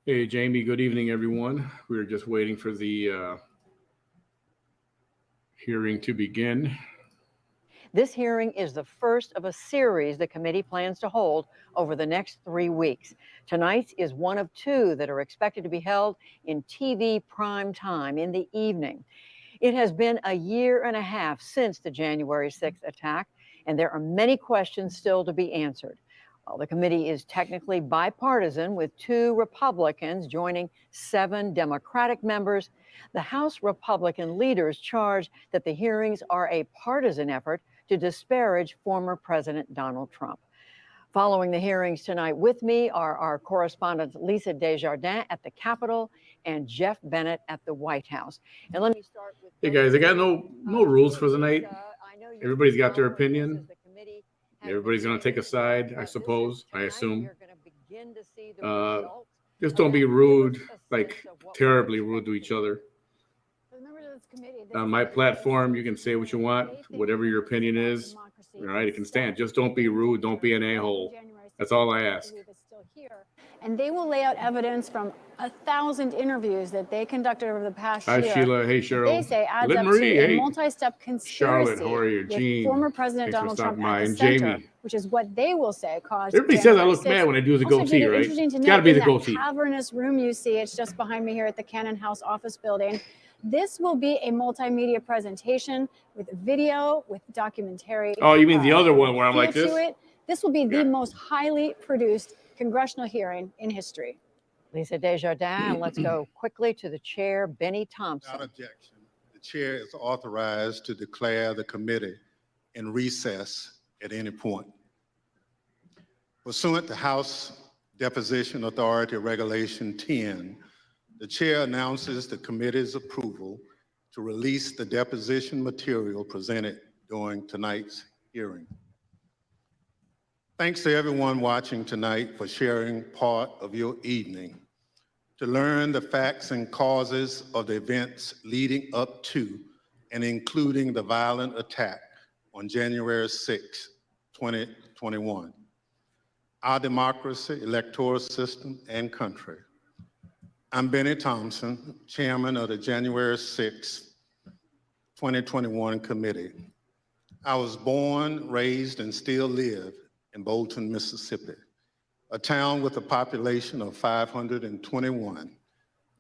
Hey, Jamie, good evening, everyone. We were just waiting for the hearing to begin. This hearing is the first of a series the committee plans to hold over the next 3 weeks. Tonight's is one of two that are expected to be held in TV prime time in the evening. It has been a year and a half since the January 6th attack, and there are many questions still to be answered. While the committee is technically bipartisan, with 2 Republicans joining 7 Democratic members, the House Republican leaders charge that the hearings are a partisan effort to disparage former President Donald Trump. Following the hearings tonight with me are our correspondents Lisa Desjardins at the Capitol and Jeff Bennett at the White House. And let me start with Hey, guys, I got no rules for the night. Everybody's got their opinion. Everybody's going to take a side, I suppose, I assume. Just don't be rude, like terribly rude to each other. On my platform, you can say what you want, whatever your opinion is. All right, it can stand. Just don't be rude. Don't be an a-hole. That's all I ask. And they will lay out evidence from 1,000 interviews that they conducted over the past year. Hi, Sheila. Hey, Cheryl. They say adds Lit up Marie. to a Hey. multi-step conspiracy Charlotte, how are you? with Jean. former President Thanks for Donald Trump stopping by. at the And center, Jamie. which is what they will say caused. Everybody says I January look mad 6th. when I do the Also, goatee, Peter, right? interesting to It's note, got to be in the that goatee. cavernous room you see, it's just behind me here at the Cannon House office building. This will be a multimedia presentation with video, with documentary. Oh, you mean the other one where I'm feel like this? to it. This will be the most highly produced congressional hearing in history. Lisa Desjardins, let's go quickly to the chair, Bennie Thompson. Without objection, the chair is authorized to declare the committee in recess at any point. Pursuant to House Deposition Authority Regulation 10, the chair announces the committee's approval to release the deposition material presented during tonight's hearing. Thanks to everyone watching tonight for sharing part of your evening to learn the facts and causes of the events leading up to and including the violent attack on January 6, 2021. Our democracy, electoral system, and country. I'm Bennie Thompson, chairman of the January 6, 2021 committee. I was born, raised, and still live in Bolton, Mississippi, a town with a population of 521,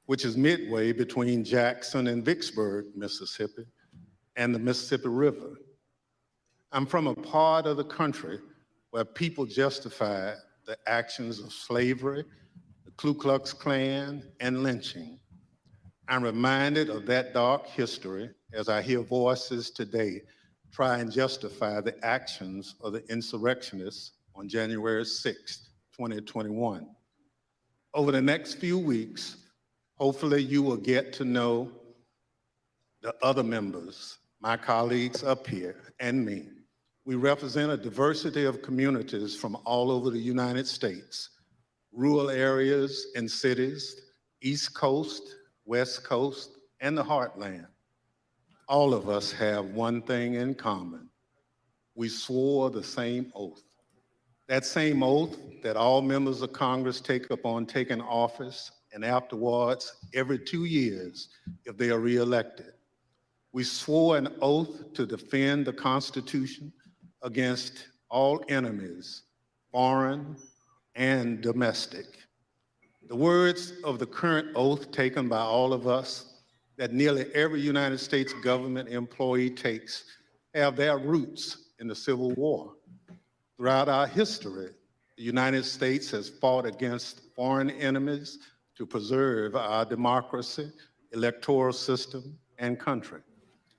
which is midway between Jackson and Vicksburg, Mississippi, and the Mississippi River. I'm from a part of the country where people justify the actions of slavery, the Ku Klux Klan, and lynching. I'm reminded of that dark history as I hear voices today try and justify the actions of the insurrectionists on January 6th, 2021. Over the next few weeks, hopefully you will get to know the other members, my colleagues up here, and me. We represent a diversity of communities from all over the United States, rural areas and cities, East Coast, West Coast, and the Heartland. All of us have one thing in common. We swore the same oath. That same oath that all members of Congress take upon taking office and afterwards every 2 years if they are reelected. We swore an oath to defend the Constitution against all enemies, foreign and domestic. The words of the current oath taken by all of us that nearly every United States government employee takes have their roots in the Civil War. Throughout our history, the United States has fought against foreign enemies to preserve our democracy, electoral system, and country.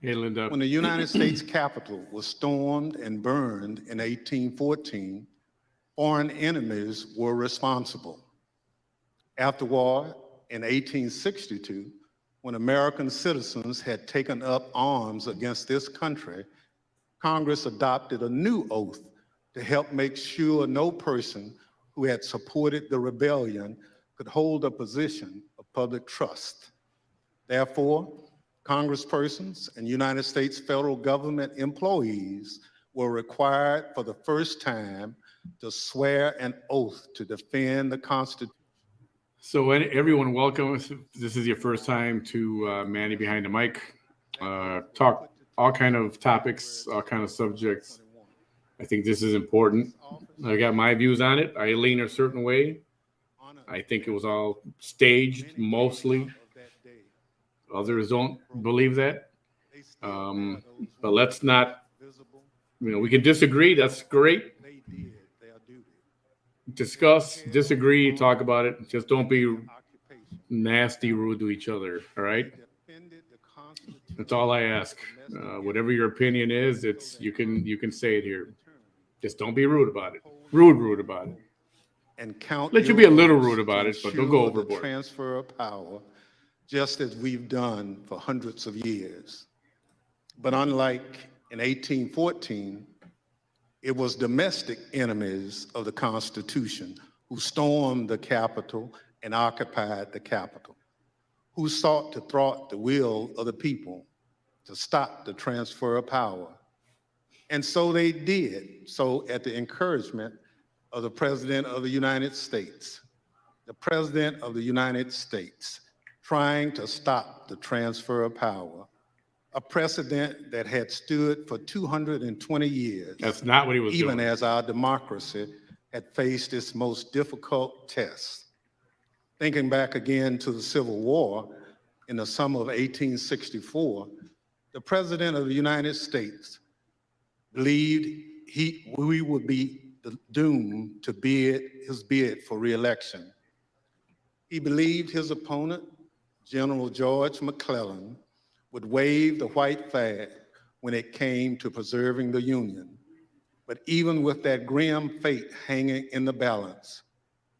Hey, Linda. When the United States Capitol was stormed and burned in 1814, foreign enemies were responsible. Afterward, in 1862, when American citizens had taken up arms against this country, Congress adopted a new oath to help make sure no person who had supported the rebellion could hold a position of public trust. Therefore, Congresspersons and United States federal government employees were required for the first time to swear an oath to defend the Constitution. So everyone, welcome. If this is your first time to Manny Behind the Mic. Talk all kind of topics, all kind of subjects. I think this is important. I got my views on it. I lean a certain way. I think it was all staged, mostly. Others don't believe that. But let's not, we can disagree. That's great. Discuss, disagree, talk about it. Just don't be nasty, rude to each other. All right. That's all I ask. Whatever your opinion is, you can say it here. Just don't be rude about it. Rude about it. And count. Let you be a little rude about it, but don't go overboard. Transfer of power, just as we've done for hundreds of years. But unlike in 1814, it was domestic enemies of the Constitution who stormed the Capitol and occupied the Capitol, who sought to thwart the will of the people to stop the transfer of power. And so they did, so at the encouragement of the President of the United States. The President of the United States trying to stop the transfer of power, a precedent that had stood for 220 years. That's not what he was doing. Even as our democracy had faced its most difficult tests. Thinking back again to the Civil War in the summer of 1864, the President of the United States believed we would be doomed to his bid for re-election. He believed his opponent, General George McClellan, would wave the white flag when it came to preserving the Union. But even with that grim fate hanging in the balance,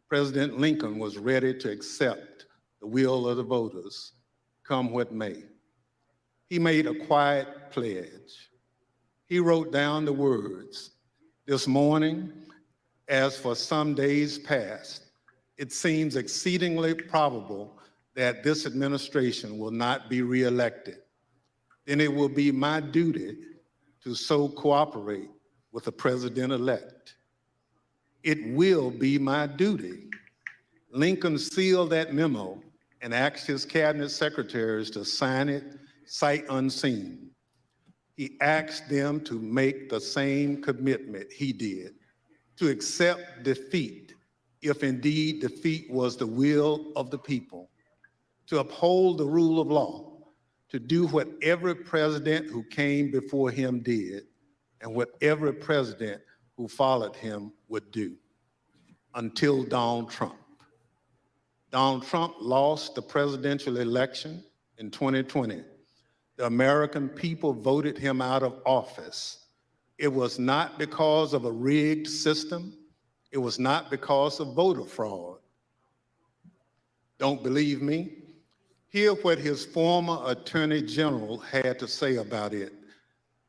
President Lincoln was ready to accept the will of the voters, come what may. He made a quiet pledge. He wrote down the words, "This morning, as for some days past, it seems exceedingly probable that this administration will not be reelected. Then it will be my duty to so cooperate with the president-elect. It will be my duty." Lincoln sealed that memo and asked his cabinet secretaries to sign it sight unseen. He asked them to make the same commitment he did, to accept defeat if indeed defeat was the will of the people, to uphold the rule of law, to do what every president who came before him did and what every president who followed him would do, until Donald Trump. Donald Trump lost the presidential election in 2020. The American people voted him out of office. It was not because of a rigged system. It was not because of voter fraud. Don't believe me? Hear what his former Attorney General had to say about it.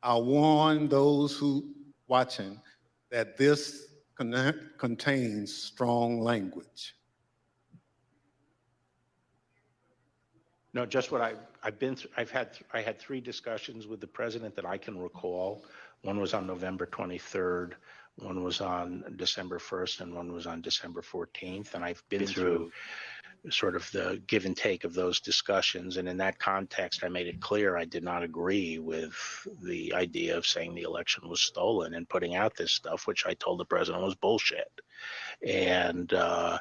I warn those who watching that this contains strong language. No, just what I've been through. I had 3 discussions with the president that I can recall. One was on November 23rd, one was on December 1st, and one was on December 14th. And I've been through sort of the give and take of those discussions. And in that context, I made it clear I did not agree with the idea of saying the election was stolen and putting out this stuff, which I told the president was bullshit. And, I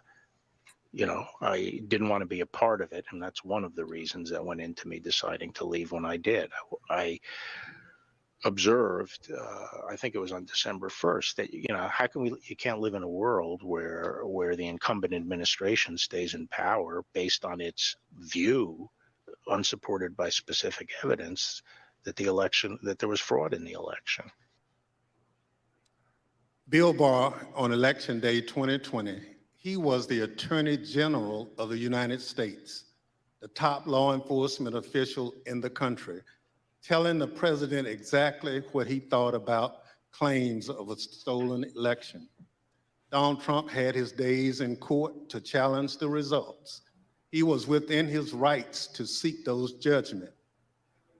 didn't want to be a part of it. And that's one of the reasons that went into me deciding to leave when I did. I observed, I think it was on December 1st, that, how can you can't live in a world where the incumbent administration stays in power based on its view, unsupported by specific evidence, that there was fraud in the election. Bill Barr, on Election Day 2020, he was the Attorney General of the United States, the top law enforcement official in the country, telling the president exactly what he thought about claims of a stolen election. Donald Trump had his days in court to challenge the results. He was within his rights to seek those judgments.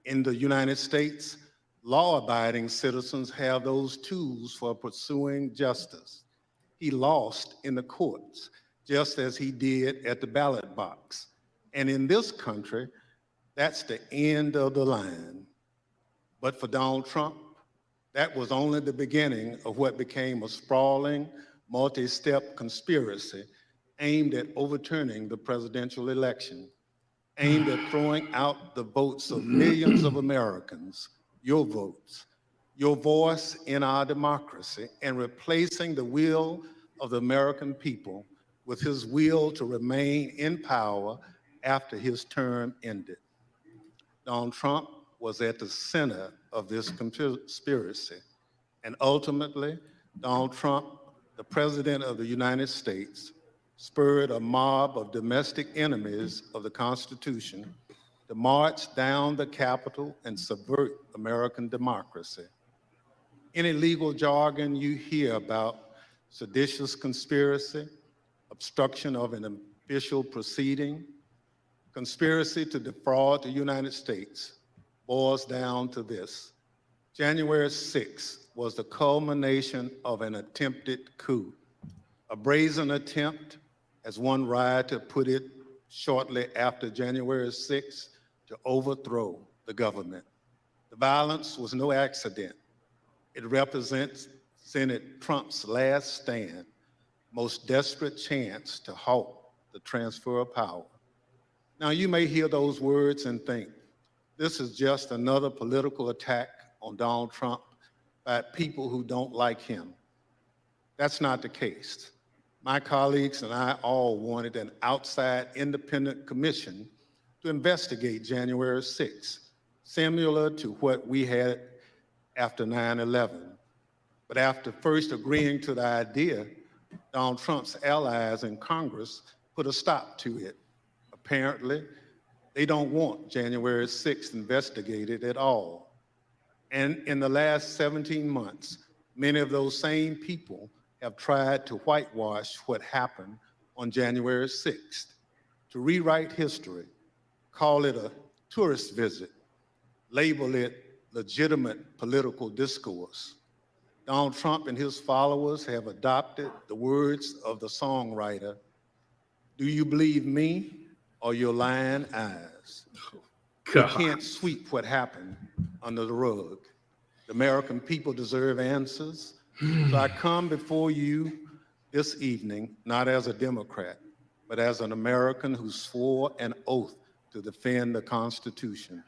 In the United States, law-abiding citizens have those tools for pursuing justice. He lost in the courts. just as he did at the ballot box. And in this country, that's the end of the line. But for Donald Trump, that was only the beginning of what became a sprawling, multi-step conspiracy aimed at overturning the presidential election, aimed at throwing out the votes of millions of Americans, your votes, your voice in our democracy, and replacing the will of the American people with his will to remain in power after his term ended. Donald Trump was at the center of this conspiracy. And ultimately, Donald Trump, the President of the United States, spurred a mob of domestic enemies of the Constitution to march down the Capitol and subvert American democracy. Any legal jargon you hear about seditious conspiracy, obstruction of an official proceeding, conspiracy to defraud the United States boils down to this. January 6th was the culmination of an attempted coup, a brazen attempt, as one rioter put it shortly after January 6th, to overthrow the government. The violence was no accident. It represented Trump's last stand, most desperate chance to halt the transfer of power. Now, you may hear those words and think, this is just another political attack on Donald Trump by people who don't like him. That's not the case. My colleagues and I all wanted an outside independent commission to investigate January 6th, similar to what we had after 9/11. But after first agreeing to the idea, Donald Trump's allies in Congress put a stop to it. Apparently, they don't want January 6th investigated at all. And in the last 17 months, many of those same people have tried to whitewash what happened on January 6th, to rewrite history, call it a tourist visit, label it legitimate political discourse. Donald Trump and his followers have adopted the words of the songwriter, "Do you believe me or your lying eyes?" We can't sweep what happened under the rug. The American people deserve answers. So I come before you this evening, not as a Democrat, but as an American who swore an oath to defend the Constitution.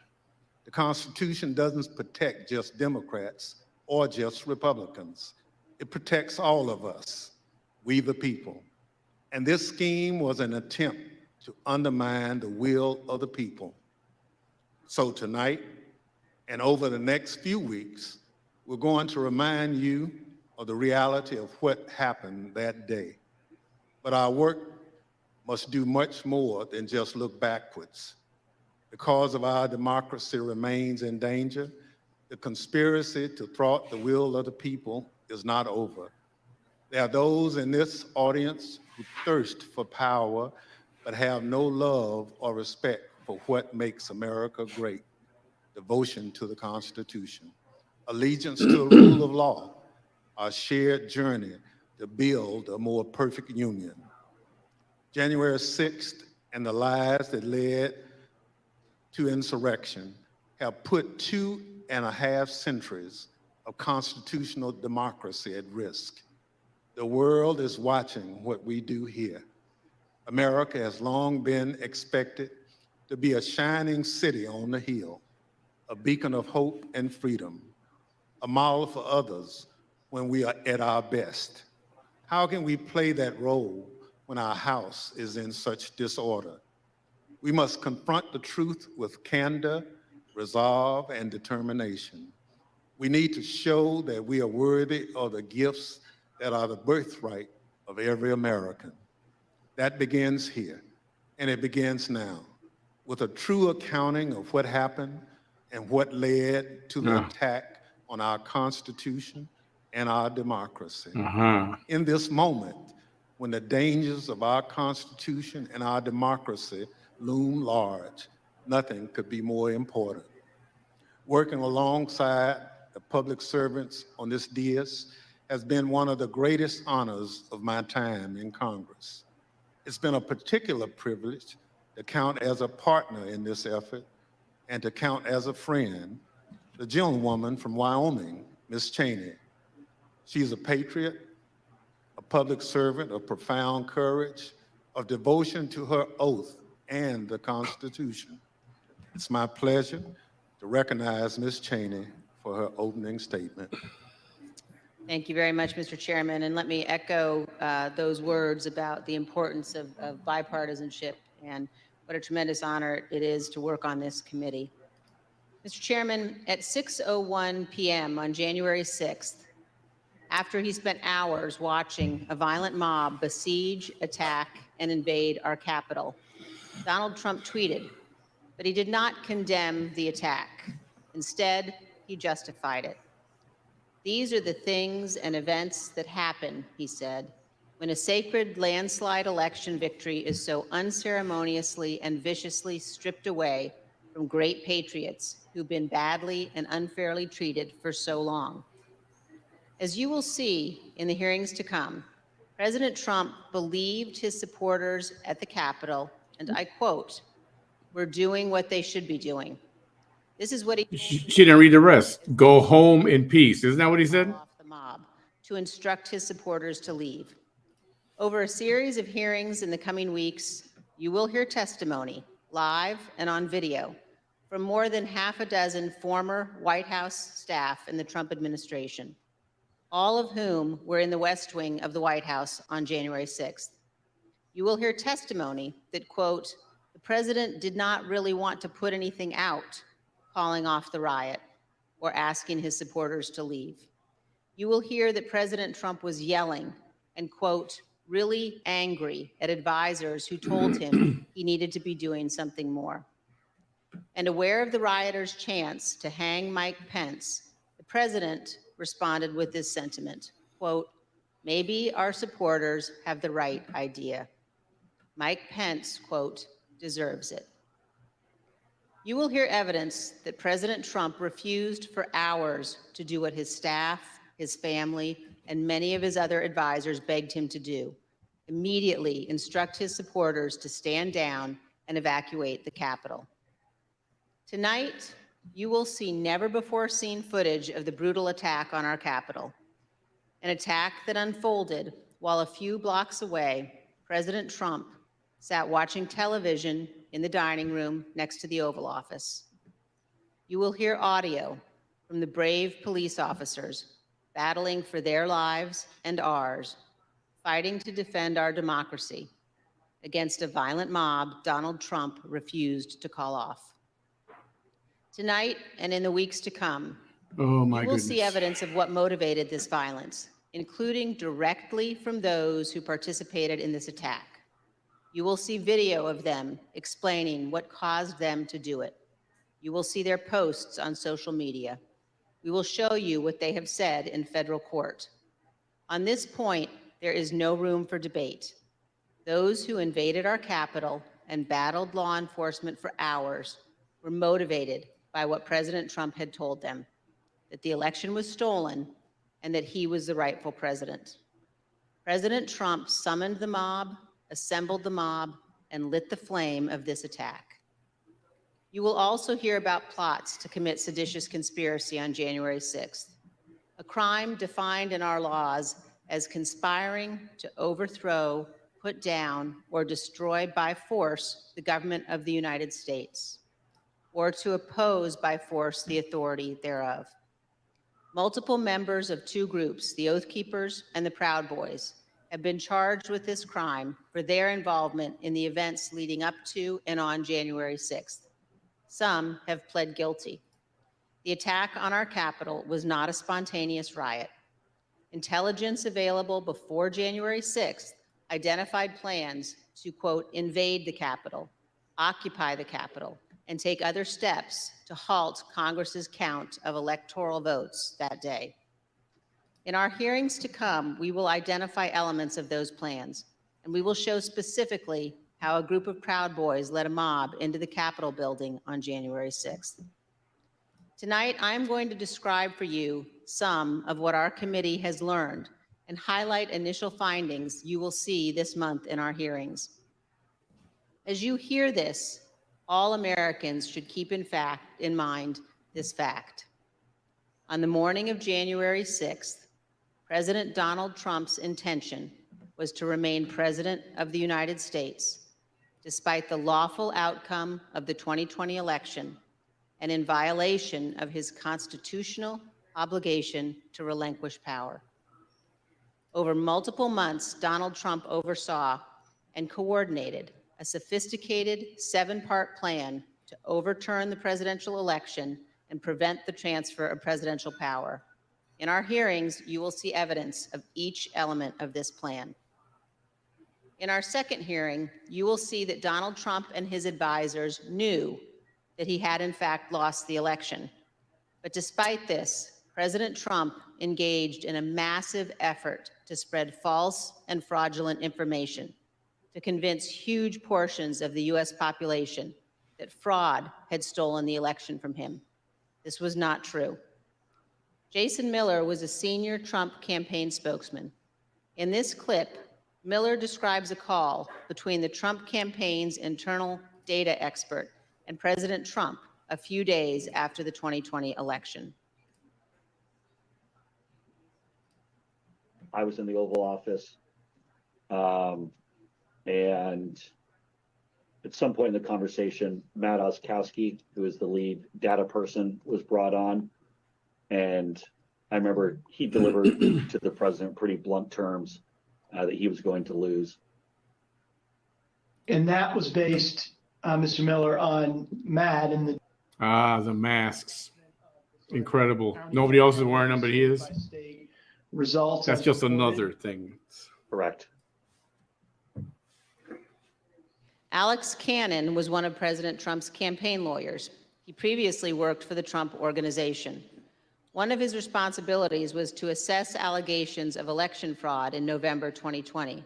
The Constitution doesn't protect just Democrats or just Republicans. It protects all of us, we the people. And this scheme was an attempt to undermine the will of the people. So tonight, and over the next few weeks, we're going to remind you of the reality of what happened that day. But our work must do much more than just look backwards. The cause of our democracy remains in danger. The conspiracy to thwart the will of the people is not over. There are those in this audience who thirst for power, but have no love or respect for what makes America great: devotion to the Constitution, allegiance to the rule of law, our shared journey to build a more perfect union. January 6th and the lies that led to insurrection have put 2.5 centuries of constitutional democracy at risk. The world is watching what we do here. America has long been expected to be a shining city on the hill, a beacon of hope and freedom, a model for others when we are at our best. How can we play that role when our house is in such disorder? We must confront the truth with candor, resolve, and determination. We need to show that we are worthy of the gifts that are the birthright of every American. That begins here, and it begins now, with a true accounting of what happened and what led to the attack on our Constitution and our democracy. In this moment, when the dangers of our Constitution and our democracy loom large, nothing could be more important. Working alongside the public servants on this dais has been one of the greatest honors of my time in Congress. It's been a particular privilege to count as a partner in this effort and to count as a friend the gentlewoman from Wyoming, Ms. Cheney. She's a patriot, a public servant of profound courage, of devotion to her oath and the Constitution. It's my pleasure to recognize Ms. Cheney for her opening statement. Thank you very much, Mr. Chairman. And let me echo those words about the importance of bipartisanship and what a tremendous honor it is to work on this committee. Mr. Chairman, at 6:01 p.m. on January 6th, after he spent hours watching a violent mob besiege, attack, and invade our Capitol, Donald Trump tweeted, but he did not condemn the attack. Instead, he justified it. These are the things and events that happen, he said, when a sacred landslide election victory is so unceremoniously and viciously stripped away from great patriots who've been badly and unfairly treated for so long. As you will see in the hearings to come, President Trump believed his supporters at the Capitol, and I quote, "We're doing what they should be doing." This is what he She didn't read the rest. Go home in peace. Isn't that what he said? off the mob to instruct his supporters to leave. Over a series of hearings in the coming weeks, you will hear testimony, live and on video, from more than half a dozen former White House staff in the Trump administration, all of whom were in the West Wing of the White House on January 6th. You will hear testimony that, quote, "The president did not really want to put anything out," calling off the riot or asking his supporters to leave. You will hear that President Trump was yelling and, quote, "really angry" at advisors who told him he needed to be doing something more. And aware of the rioters' chance to hang Mike Pence, the president responded with this sentiment, quote, "Maybe our supporters have the right idea. Mike Pence, quote, deserves it." You will hear evidence that President Trump refused for hours to do what his staff, his family, and many of his other advisors begged him to do: immediately instruct his supporters to stand down and evacuate the Capitol. Tonight, you will see never-before-seen footage of the brutal attack on our Capitol, an attack that unfolded while a few blocks away, President Trump sat watching television in the dining room next to the Oval Office. You will hear audio from the brave police officers battling for their lives and ours, fighting to defend our democracy against a violent mob Donald Trump refused to call off. Tonight and in the weeks to come, Oh my you will goodness. see evidence of what motivated this violence, including directly from those who participated in this attack. You will see video of them explaining what caused them to do it. You will see their posts on social media. We will show you what they have said in federal court. On this point, there is no room for debate. Those who invaded our Capitol and battled law enforcement for hours were motivated by what President Trump had told them, that the election was stolen and that he was the rightful president. President Trump summoned the mob, assembled the mob, and lit the flame of this attack. You will also hear about plots to commit seditious conspiracy on January 6th, a crime defined in our laws as conspiring to overthrow, put down, or destroy by force the government of the United States, or to oppose by force the authority thereof. Multiple members of two groups, the Oath Keepers and the Proud Boys, have been charged with this crime for their involvement in the events leading up to and on January 6th. Some have pled guilty. The attack on our Capitol was not a spontaneous riot. Intelligence available before January 6th identified plans to, quote, invade the Capitol, occupy the Capitol, and take other steps to halt Congress's count of electoral votes that day. In our hearings to come, we will identify elements of those plans, and we will show specifically how a group of Proud Boys led a mob into the Capitol building on January 6th. Tonight, I'm going to describe for you some of what our committee has learned and highlight initial findings you will see this month in our hearings. As you hear this, all Americans should keep in mind this fact. On the morning of January 6th, President Donald Trump's intention was to remain President of the United States, despite the lawful outcome of the 2020 election and in violation of his constitutional obligation to relinquish power. Over multiple months, Donald Trump oversaw and coordinated a sophisticated 7-part plan to overturn the presidential election and prevent the transfer of presidential power. In our hearings, you will see evidence of each element of this plan. In our second hearing, you will see that Donald Trump and his advisors knew that he had in fact lost the election. But despite this, President Trump engaged in a massive effort to spread false and fraudulent information to convince huge portions of the US population that fraud had stolen the election from him. This was not true. Jason Miller was a senior Trump campaign spokesman. In this clip, Miller describes a call between the Trump campaign's internal data expert and President Trump a few days after the 2020 election. I was in the Oval Office, and at some point in the conversation, Matt Oskowski, who is the lead data person, was brought on, and I remember he delivered to the president pretty blunt terms that he was going to lose. And that was based, Mr. Miller, on Matt and the masks. Incredible. Nobody else is wearing them, but he is. Results. That's just another thing. Correct. Alex Cannon was one of President Trump's campaign lawyers. He previously worked for the Trump Organization. One of his responsibilities was to assess allegations of election fraud in November 2020.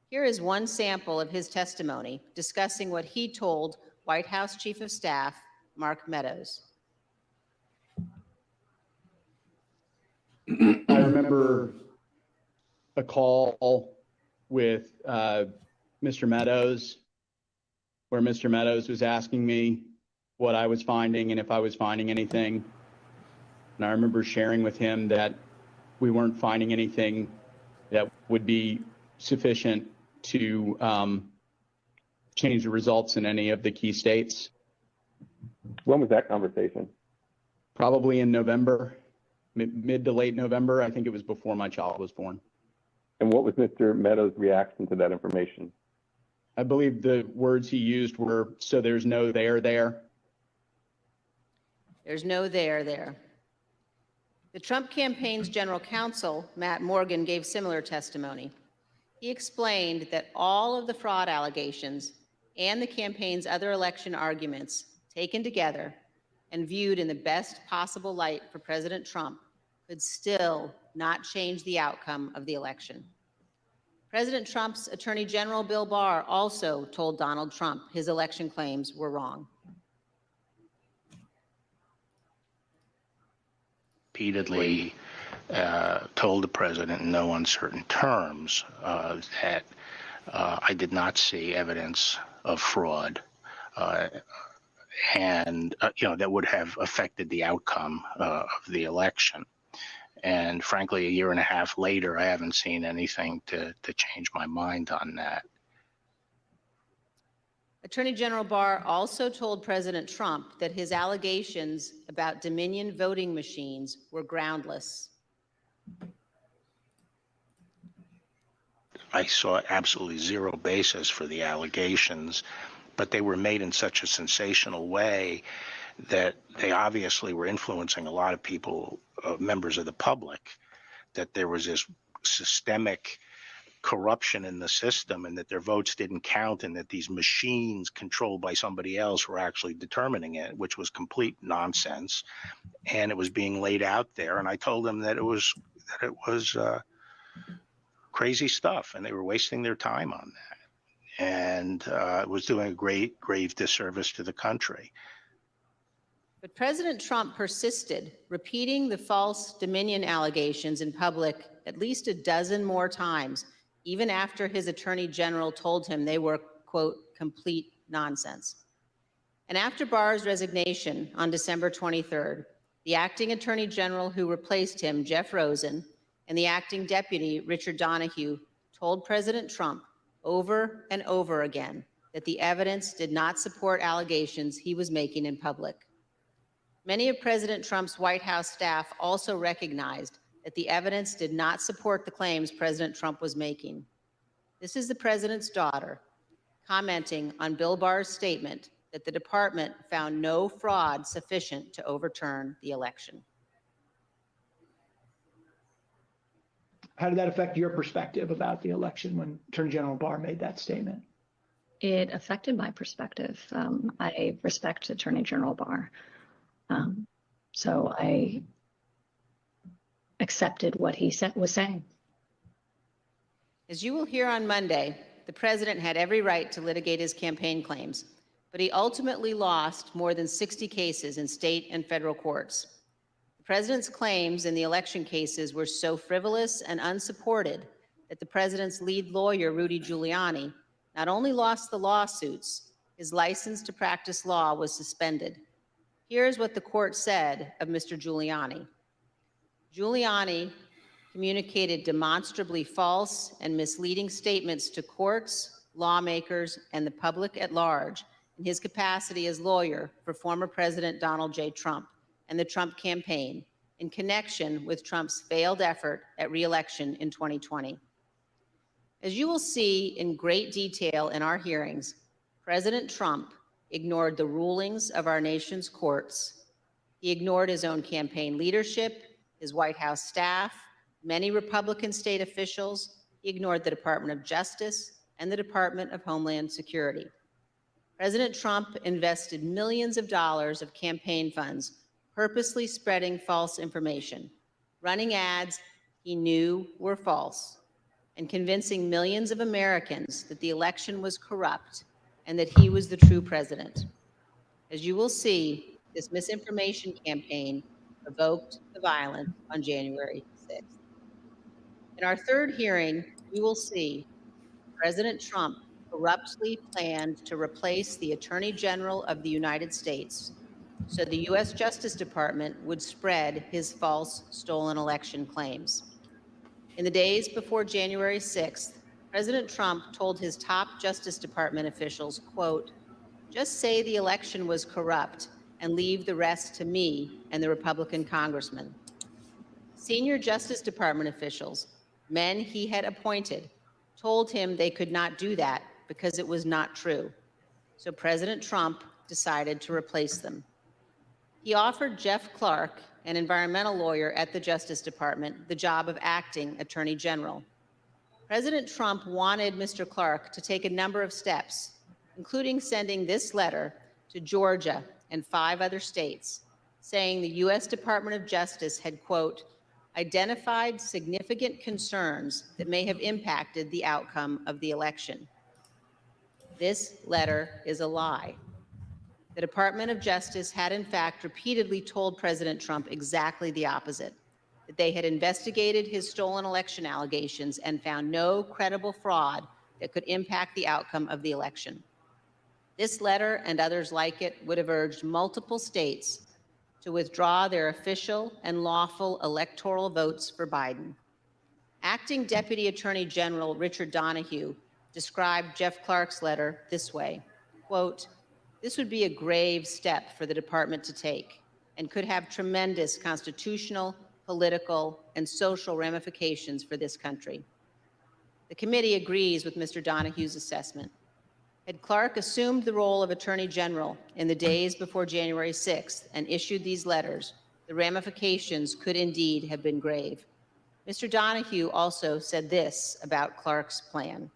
Here is one sample of his testimony discussing what he told White House Chief of Staff Mark Meadows. I remember a call with Mr. Meadows, where Mr. Meadows was asking me what I was finding and if I was finding anything. And I remember sharing with him that we weren't finding anything that would be sufficient to change the results in any of the key states. When was that conversation? Probably in November, mid to late November. I think it was before my child was born. And what was Mr. Meadows' reaction to that information? I believe the words he used were, so there's no there there. There's no there there. The Trump campaign's general counsel, Matt Morgan, gave similar testimony. He explained that all of the fraud allegations and the campaign's other election arguments taken together and viewed in the best possible light for President Trump could still not change the outcome of the election. President Trump's Attorney General Bill Barr also told Donald Trump his election claims were wrong. Repeatedly told the president in no uncertain terms that I did not see evidence of fraud and that would have affected the outcome of the election. And frankly, a year and a half later, I haven't seen anything to change my mind on that. Attorney General Barr also told President Trump that his allegations about Dominion voting machines were groundless. I saw absolutely zero basis for the allegations, but they were made in such a sensational way that they obviously were influencing a lot of people, members of the public, that there was this systemic corruption in the system and that their votes didn't count and that these machines controlled by somebody else were actually determining it, which was complete nonsense. And it was being laid out there. And I told them that it was crazy stuff and they were wasting their time on that. And it was doing a grave disservice to the country. But President Trump persisted, repeating the false Dominion allegations in public at least a dozen more times, even after his attorney general told him they were, quote, complete nonsense. And after Barr's resignation on December 23rd, the acting attorney general who replaced him, Jeff Rosen, and the acting deputy, Richard Donahue, told President Trump over and over again that the evidence did not support allegations he was making in public. Many of President Trump's White House staff also recognized that the evidence did not support the claims President Trump was making. This is the president's daughter commenting on Bill Barr's statement that the department found no fraud sufficient to overturn the election. How did that affect your perspective about the election when Attorney General Barr made that statement? It affected my perspective. I respect Attorney General Barr. So I accepted what he was saying. As you will hear on Monday, the president had every right to litigate his campaign claims, but he ultimately lost more than 60 cases in state and federal courts. The president's claims in the election cases were so frivolous and unsupported that the president's lead lawyer, Rudy Giuliani, not only lost the lawsuits, his license to practice law was suspended. Here's what the court said of Mr. Giuliani. Giuliani communicated demonstrably false and misleading statements to courts, lawmakers, and the public at large in his capacity as lawyer for former President Donald J. Trump and the Trump campaign in connection with Trump's failed effort at re-election in 2020. As you will see in great detail in our hearings, President Trump ignored the rulings of our nation's courts. He ignored his own campaign leadership, his White House staff, many Republican state officials. He ignored the Department of Justice and the Department of Homeland Security. President Trump invested millions of dollars of campaign funds purposely spreading false information, running ads he knew were false, and convincing millions of Americans that the election was corrupt and that he was the true president. As you will see, this misinformation campaign provoked the violence on January 6th. In our third hearing, you will see President Trump corruptly planned to replace the Attorney General of the United States so the U.S. Justice Department would spread his false stolen election claims. In the days before January 6th, President Trump told his top Justice Department officials, quote, "Just say the election was corrupt and leave the rest to me and the Republican congressman." Senior Justice Department officials, men he had appointed, told him they could not do that because it was not true. So President Trump decided to replace them. He offered Jeff Clark, an environmental lawyer at the Justice Department, the job of acting Attorney General. President Trump wanted Mr. Clark to take a number of steps, including sending this letter to Georgia and 5 other states, saying the U.S. Department of Justice had, quote, identified significant concerns that may have impacted the outcome of the election. This letter is a lie. The Department of Justice had, in fact, repeatedly told President Trump exactly the opposite, that they had investigated his stolen election allegations and found no credible fraud that could impact the outcome of the election. This letter and others like it would have urged multiple states to withdraw their official and lawful electoral votes for Biden. Acting Deputy Attorney General Richard Donahue described Jeff Clark's letter this way, quote, "This would be a grave step for the department to take and could have tremendous constitutional, political, and social ramifications for this country." The committee agrees with Mr. Donahue's assessment. Had Clark assumed the role of Attorney General in the days before January 6th and issued these letters, the ramifications could indeed have been grave. Mr. Donahue also said this about Clark's plan.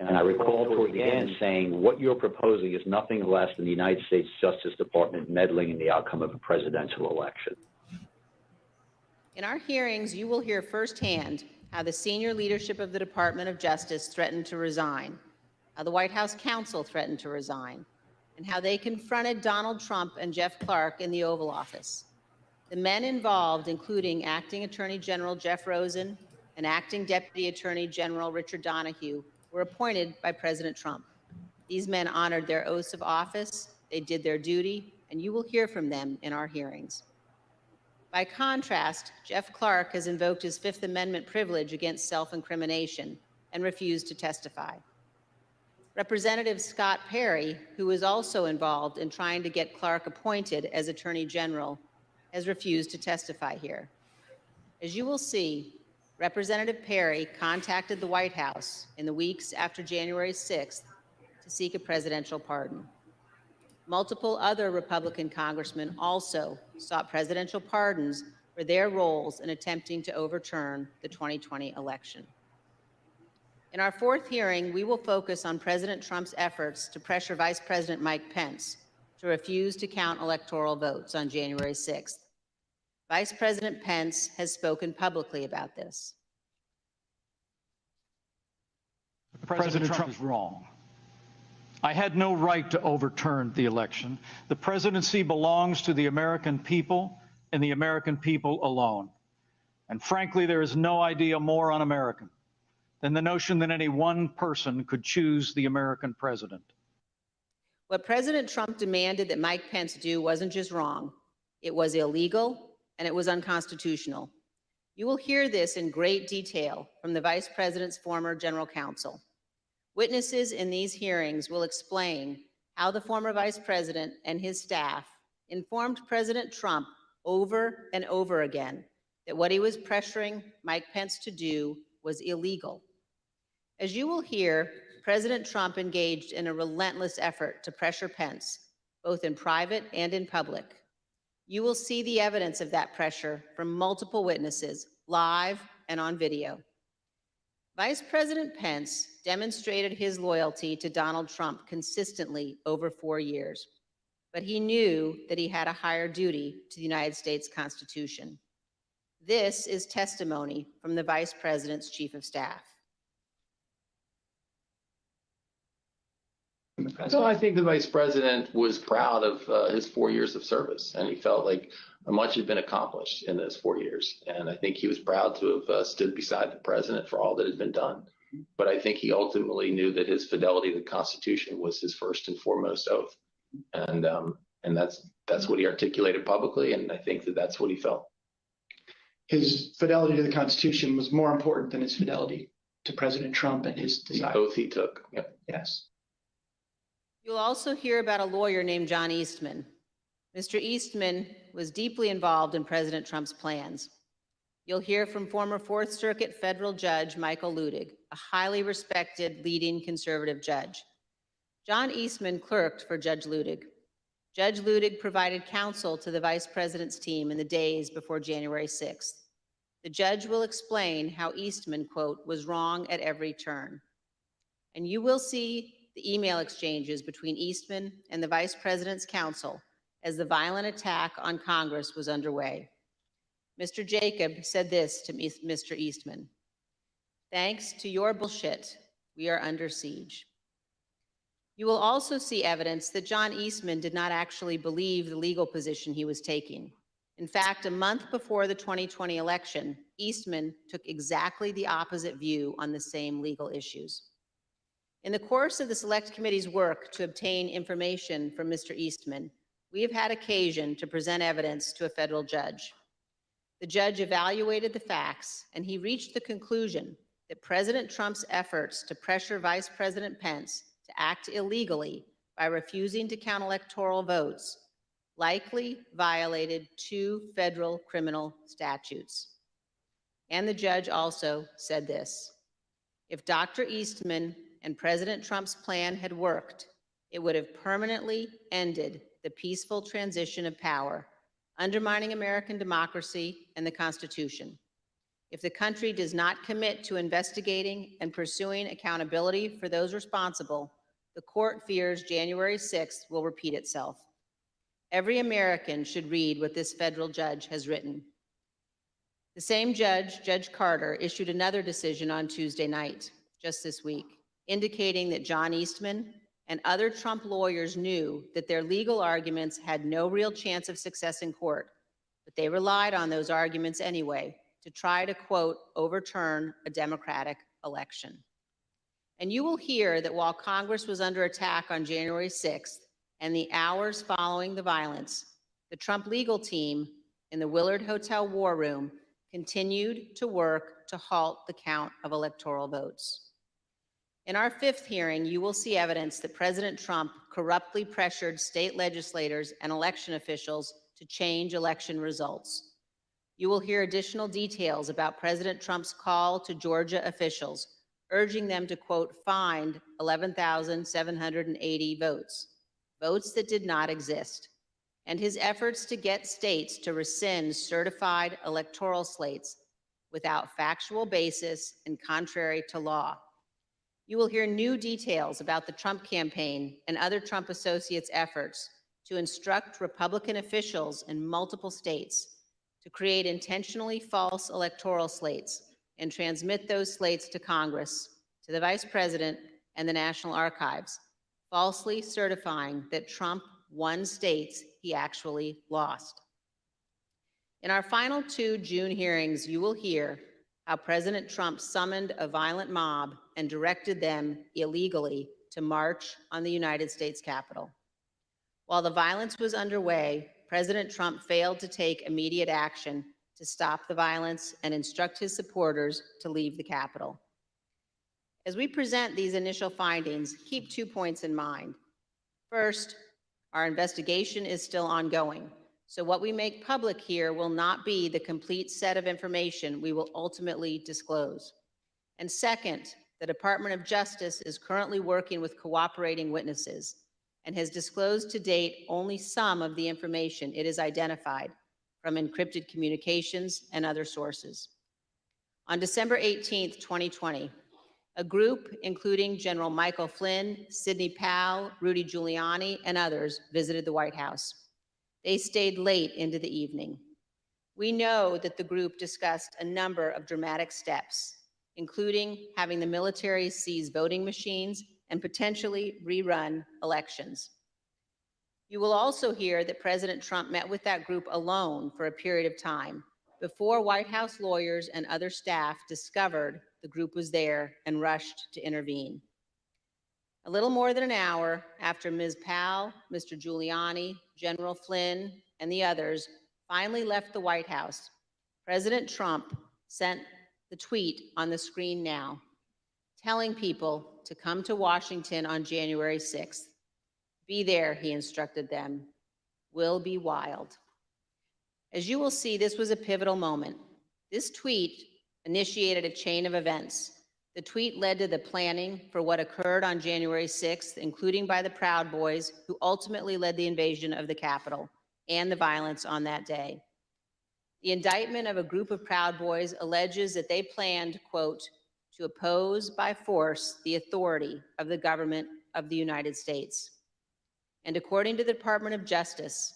And I recall toward the end saying, what you're proposing is nothing less than the United States Justice Department meddling in the outcome of a presidential election. In our hearings, you will hear firsthand how the senior leadership of the Department of Justice threatened to resign, how the White House counsel threatened to resign, and how they confronted Donald Trump and Jeff Clark in the Oval Office. The men involved, including Acting Attorney General Jeff Rosen, and Acting Deputy Attorney General Richard Donahue were appointed by President Trump. These men honored their oaths of office, they did their duty, and you will hear from them in our hearings. By contrast, Jeff Clark has invoked his Fifth Amendment privilege against self-incrimination and refused to testify. Representative Scott Perry, who was also involved in trying to get Clark appointed as Attorney General, has refused to testify here. As you will see, Representative Perry contacted the White House in the weeks after January 6th to seek a presidential pardon. Multiple other Republican congressmen also sought presidential pardons for their roles in attempting to overturn the 2020 election. In our fourth hearing, we will focus on President Trump's efforts to pressure Vice President Mike Pence to refuse to count electoral votes on January 6th. Vice President Pence has spoken publicly about this. President Trump is wrong. I had no right to overturn the election. The presidency belongs to the American people and the American people alone. And frankly, there is no idea more un-American than the notion that any one person could choose the American president. What President Trump demanded that Mike Pence do wasn't just wrong, it was illegal and it was unconstitutional. You will hear this in great detail from the Vice President's former general counsel. Witnesses in these hearings will explain how the former Vice President and his staff informed President Trump over and over again that what he was pressuring Mike Pence to do was illegal. As you will hear, President Trump engaged in a relentless effort to pressure Pence, both in private and in public. You will see the evidence of that pressure from multiple witnesses, live and on video. Vice President Pence demonstrated his loyalty to Donald Trump consistently over 4 years, but he knew that he had a higher duty to the United States Constitution. This is testimony from the Vice President's Chief of Staff. So I think the Vice President was proud of his 4 years of service, and he felt like much had been accomplished in those 4 years. And I think he was proud to have stood beside the President for all that had been done. But I think he ultimately knew that his fidelity to the Constitution was his first and foremost oath. And that's what he articulated publicly, and I think that that's what he felt. His fidelity to the Constitution was more important than his fidelity to President Trump and his desire. The oath he took. Yep. Yes. You'll also hear about a lawyer named John Eastman. Mr. Eastman was deeply involved in President Trump's plans. You'll hear from former Fourth Circuit federal judge Michael Ludig, a highly respected leading conservative judge. John Eastman clerked for Judge Ludig. Judge Ludig provided counsel to the Vice President's team in the days before January 6th. The judge will explain how Eastman, quote, was wrong at every turn. And you will see the email exchanges between Eastman and the Vice President's counsel as the violent attack on Congress was underway. Mr. Jacob said this to Mr. Eastman: "Thanks to your bullshit, we are under siege." You will also see evidence that John Eastman did not actually believe the legal position he was taking. In fact, a month before the 2020 election, Eastman took exactly the opposite view on the same legal issues. In the course of the Select Committee's work to obtain information from Mr. Eastman, we have had occasion to present evidence to a federal judge. The judge evaluated the facts, and he reached the conclusion that President Trump's efforts to pressure Vice President Pence to act illegally by refusing to count electoral votes likely violated 2 federal criminal statutes. And the judge also said this: if Dr. Eastman and President Trump's plan had worked, it would have permanently ended the peaceful transition of power, undermining American democracy and the Constitution. If the country does not commit to investigating and pursuing accountability for those responsible, the court fears January 6th will repeat itself. Every American should read what this federal judge has written. The same judge, Judge Carter, issued another decision on Tuesday night, just this week, indicating that John Eastman and other Trump lawyers knew that their legal arguments had no real chance of success in court, but they relied on those arguments anyway to try to, quote, overturn a democratic election. And you will hear that while Congress was under attack on January 6th and the hours following the violence, the Trump legal team in the Willard Hotel War Room continued to work to halt the count of electoral votes. In our fifth hearing, you will see evidence that President Trump corruptly pressured state legislators and election officials to change election results. You will hear additional details about President Trump's call to Georgia officials, urging them to, quote, find 11,780 votes, votes that did not exist, and his efforts to get states to rescind certified electoral slates without factual basis and contrary to law. You will hear new details about the Trump campaign and other Trump associates' efforts to instruct Republican officials in multiple states to create intentionally false electoral slates and transmit those slates to Congress, to the Vice President, and the National Archives, falsely certifying that Trump won states he actually lost. In our final two June hearings, you will hear how President Trump summoned a violent mob and directed them illegally to march on the United States Capitol. While the violence was underway, President Trump failed to take immediate action to stop the violence and instruct his supporters to leave the Capitol. As we present these initial findings, keep 2 points in mind. First, our investigation is still ongoing, so what we make public here will not be the complete set of information we will ultimately disclose. And second, the Department of Justice is currently working with cooperating witnesses and has disclosed to date only some of the information it has identified from encrypted communications and other sources. On December 18th, 2020, a group including General Michael Flynn, Sidney Powell, Rudy Giuliani, and others visited the White House. They stayed late into the evening. We know that the group discussed a number of dramatic steps, including having the military seize voting machines and potentially rerun elections. You will also hear that President Trump met with that group alone for a period of time before White House lawyers and other staff discovered the group was there and rushed to intervene. A little more than an hour after Ms. Powell, Mr. Giuliani, General Flynn, and the others finally left the White House, President Trump sent the tweet on the screen now, telling people to come to Washington on January 6th. Be there, he instructed them. Will be wild. As you will see, this was a pivotal moment. This tweet initiated a chain of events. The tweet led to the planning for what occurred on January 6th, including by the Proud Boys, who ultimately led the invasion of the Capitol and the violence on that day. The indictment of a group of Proud Boys alleges that they planned, quote, to oppose by force the authority of the government of the United States. And according to the Department of Justice,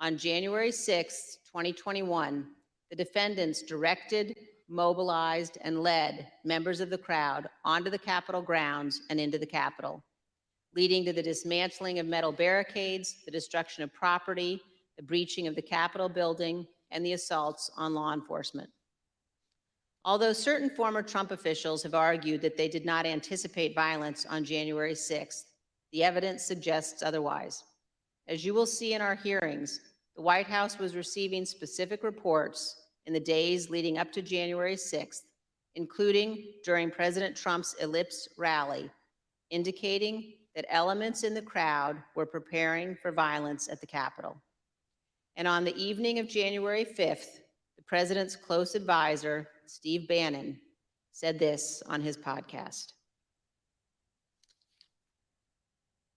on January 6, 2021, the defendants directed, mobilized, and led members of the crowd onto the Capitol grounds and into the Capitol, leading to the dismantling of metal barricades, the destruction of property, the breaching of the Capitol building, and the assaults on law enforcement. Although certain former Trump officials have argued that they did not anticipate violence on January 6th, the evidence suggests otherwise. As you will see in our hearings, the White House was receiving specific reports in the days leading up to January 6th, including during President Trump's Ellipse rally, indicating that elements in the crowd were preparing for violence at the Capitol. And on the evening of January 5th, the president's close advisor, Steve Bannon, said this on his podcast.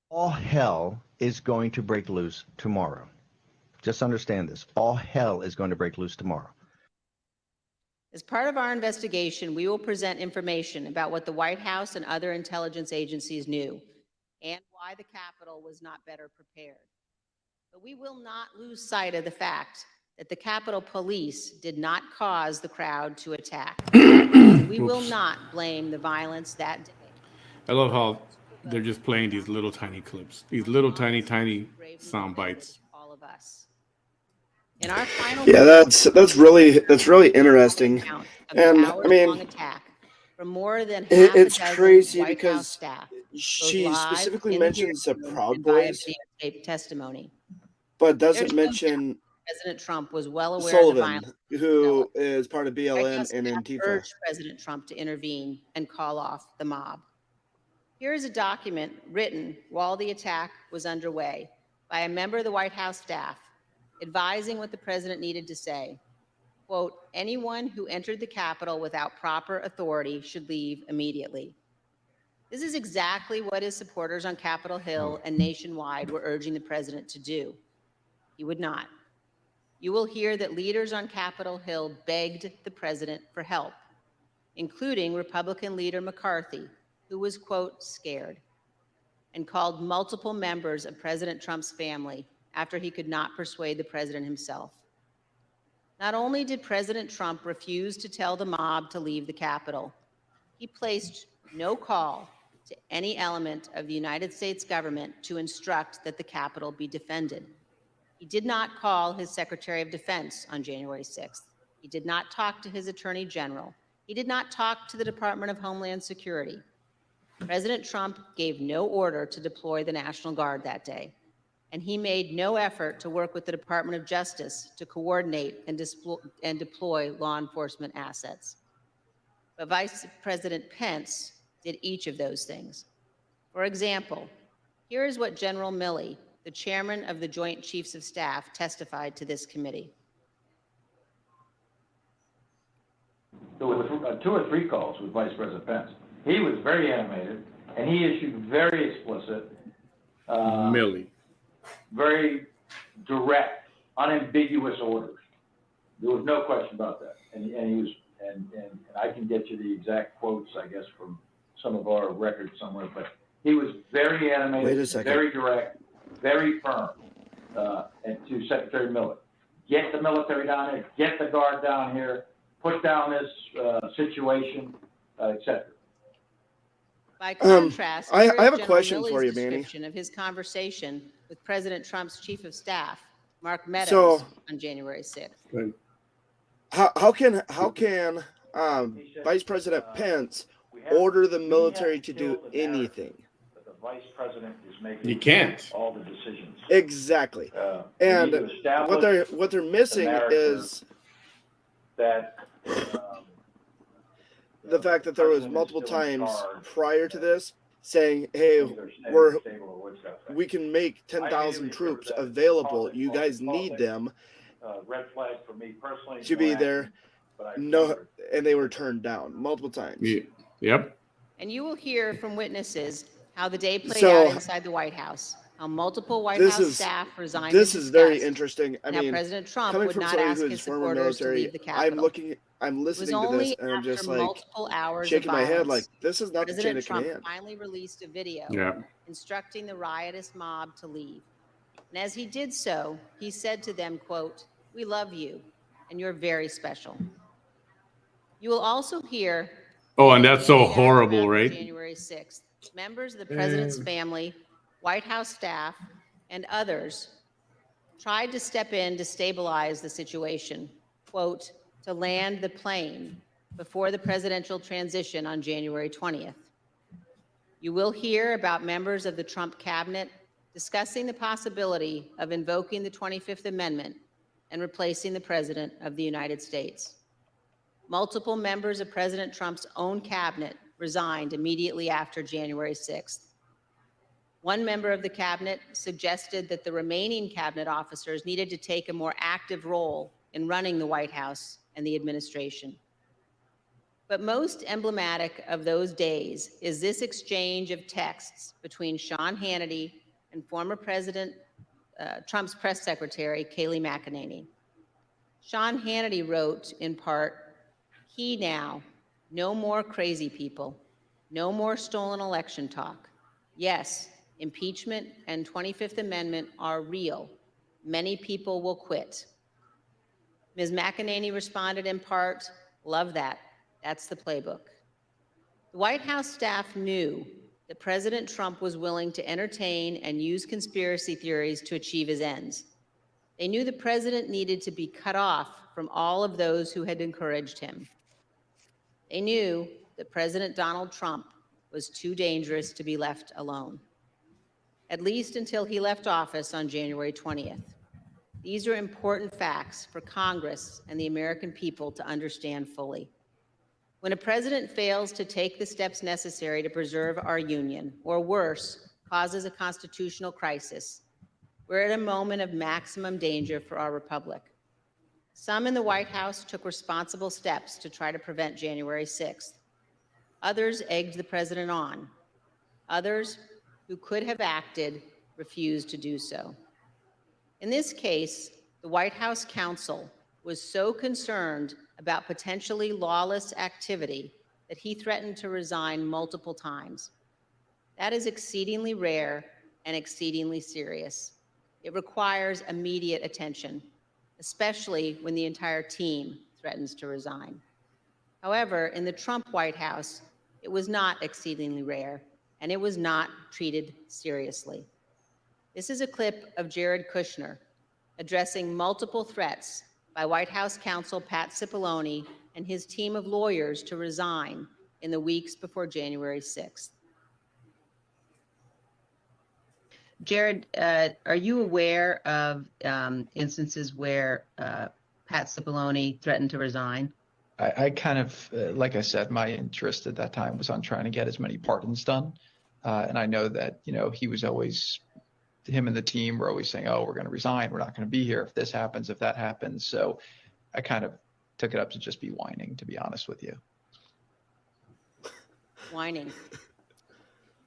All hell is going to break loose tomorrow. Just understand this. All hell is going to break loose tomorrow. As part of our investigation, we will present information about what the White House and other intelligence agencies knew and why the Capitol was not better prepared. But we will not lose sight of the fact that the Capitol Police did not cause the crowd to attack. We will not blame the violence that day. I love how they're just playing these little tiny clips, these little tiny sound bites. All of us. In our final Yeah, that's really interesting. count of the And I hours-long mean, attack from more than half a it's dozen crazy White House because staff, both she live specifically in the hearing mentions the room Proud and via Boys, videotape testimony. but There's doesn't no doubt mention President Trump was well aware of the Sullivan, violence. who is part of White BLM House and staff Antifa. urged President Trump to intervene and call off the mob. Here is a document written while the attack was underway by a member of the White House staff advising what the president needed to say. Quote, anyone who entered the Capitol without proper authority should leave immediately. This is exactly what his supporters on Capitol Hill and nationwide were urging the president to do. He would not. You will hear that leaders on Capitol Hill begged the president for help, including Republican leader McCarthy, who was, quote, scared, and called multiple members of President Trump's family after he could not persuade the president himself. Not only did President Trump refuse to tell the mob to leave the Capitol, he placed no call to any element of the United States government to instruct that the Capitol be defended. He did not call his Secretary of Defense on January 6th. He did not talk to his Attorney General. He did not talk to the Department of Homeland Security. President Trump gave no order to deploy the National Guard that day, and he made no effort to work with the Department of Justice to coordinate and deploy law enforcement assets. But Vice President Pence did each of those things. For example, here is what General Milley, the chairman of the Joint Chiefs of Staff, testified to this committee. There were 2 or 3 calls with Vice President Pence. He was very animated, and he issued very explicit, very direct, unambiguous orders. There was no question about that. And he was, and I can get you the exact quotes, I guess, from some of our records somewhere, but he was very animated, very direct, very firm, and to Secretary Miller. Get the military down here, get the Guard down here, put down this situation, etc. By contrast, I have a General question Milley's for you, Manny. description of his conversation with President Trump's chief of staff, Mark Meadows, on January 6th. How can Vice President Pence order the military to do anything? The vice president is making You can't. all the decisions. Exactly. And what they're missing is that the fact that there was multiple times prior to this saying, hey, we can make 10,000 troops available. You guys need them red flag for me personally to be there. No, and they were turned down multiple times. Yep. And you will hear from witnesses how the day played out inside the White House, how multiple White House staff resigned. This is very interesting. I mean, President Trump coming would from not somebody ask who his is former supporters to military, leave the Capitol. I'm listening to this and I'm just like shaking my head like this is not the chain of Trump command. finally released a video Yeah. instructing the riotous mob to leave. And as he did so, he said to them, quote, "We love you and you're very special." You will also hear Oh, and that's so horrible, right? January 6th, members of the president's family, White House staff, and others tried to step in to stabilize the situation, quote, to land the plane before the presidential transition on January 20th. You will hear about members of the Trump cabinet discussing the possibility of invoking the 25th Amendment and replacing the President of the United States. Multiple members of President Trump's own cabinet resigned immediately after January 6th. One member of the cabinet suggested that the remaining cabinet officers needed to take a more active role in running the White House and the administration. But most emblematic of those days is this exchange of texts between Sean Hannity and former President Trump's press secretary, Kayleigh McEnany. Sean Hannity wrote, in part, "Key now, no more crazy people, no more stolen election talk. Yes, impeachment and 25th Amendment are real. Many people will quit." Ms. McEnany responded in part, "Love that. That's the playbook." The White House staff knew that President Trump was willing to entertain and use conspiracy theories to achieve his ends. They knew the president needed to be cut off from all of those who had encouraged him. They knew that President Donald Trump was too dangerous to be left alone, at least until he left office on January 20th. These are important facts for Congress and the American people to understand fully. When a president fails to take the steps necessary to preserve our union, or worse, causes a constitutional crisis, we're at a moment of maximum danger for our republic. Some in the White House took responsible steps to try to prevent January 6th. Others egged the president on. Others, who could have acted, refused to do so. In this case, the White House counsel was so concerned about potentially lawless activity that he threatened to resign multiple times. That is exceedingly rare and exceedingly serious. It requires immediate attention, especially when the entire team threatens to resign. However, in the Trump White House, it was not exceedingly rare, and it was not treated seriously. This is a clip of Jared Kushner addressing multiple threats by White House counsel Pat Cipollone and his team of lawyers to resign in the weeks before January 6th. Jared, are you aware of instances where Pat Cipollone threatened to resign? I kind of, like I said, my interest at that time was on trying to get as many pardons done. And I know that, he was always, him and the team were always saying, oh, we're going to resign. We're not going to be here if this happens, if that happens. So I kind of took it up to just be whining, to be honest with you. Whining.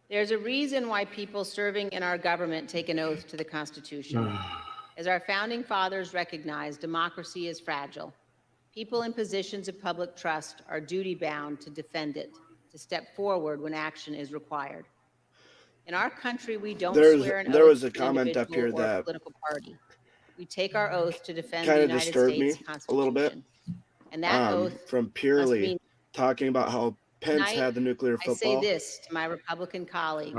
There's a reason why people serving in our government take an oath to the Constitution. As our founding fathers recognized, democracy is fragile. People in positions of public trust are duty-bound to defend it, to step forward when action is required. In our country, we don't swear an oath There was a to comment up here individual or that political party. We take our oath to defend the kind of United disturbed me States Constitution. a little bit. And that oath from must purely mean talking about how Pence Tonight, had the nuclear I say football. this to my Republican colleagues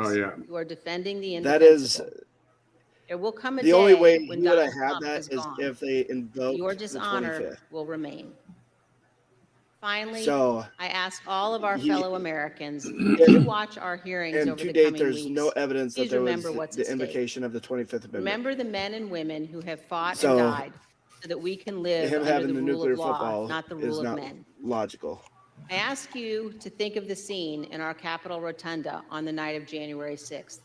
who are defending the That is indefensible. There will come a the day only way when you would Donald have Trump that is is gone. if they invoke Your the dishonor 25th. will remain. Finally, So, I ask all of our he- fellow Americans to watch our hearings And over to the date, coming there's weeks. no evidence that Please there was remember what's the at stake. invocation of the 25th Amendment. Remember the men and women who have fought So, and died so that we can live Him under having the the rule nuclear of law, football not the is rule of not men. logical. I ask you to think of the scene in our Capitol Rotunda on the night of January 6th.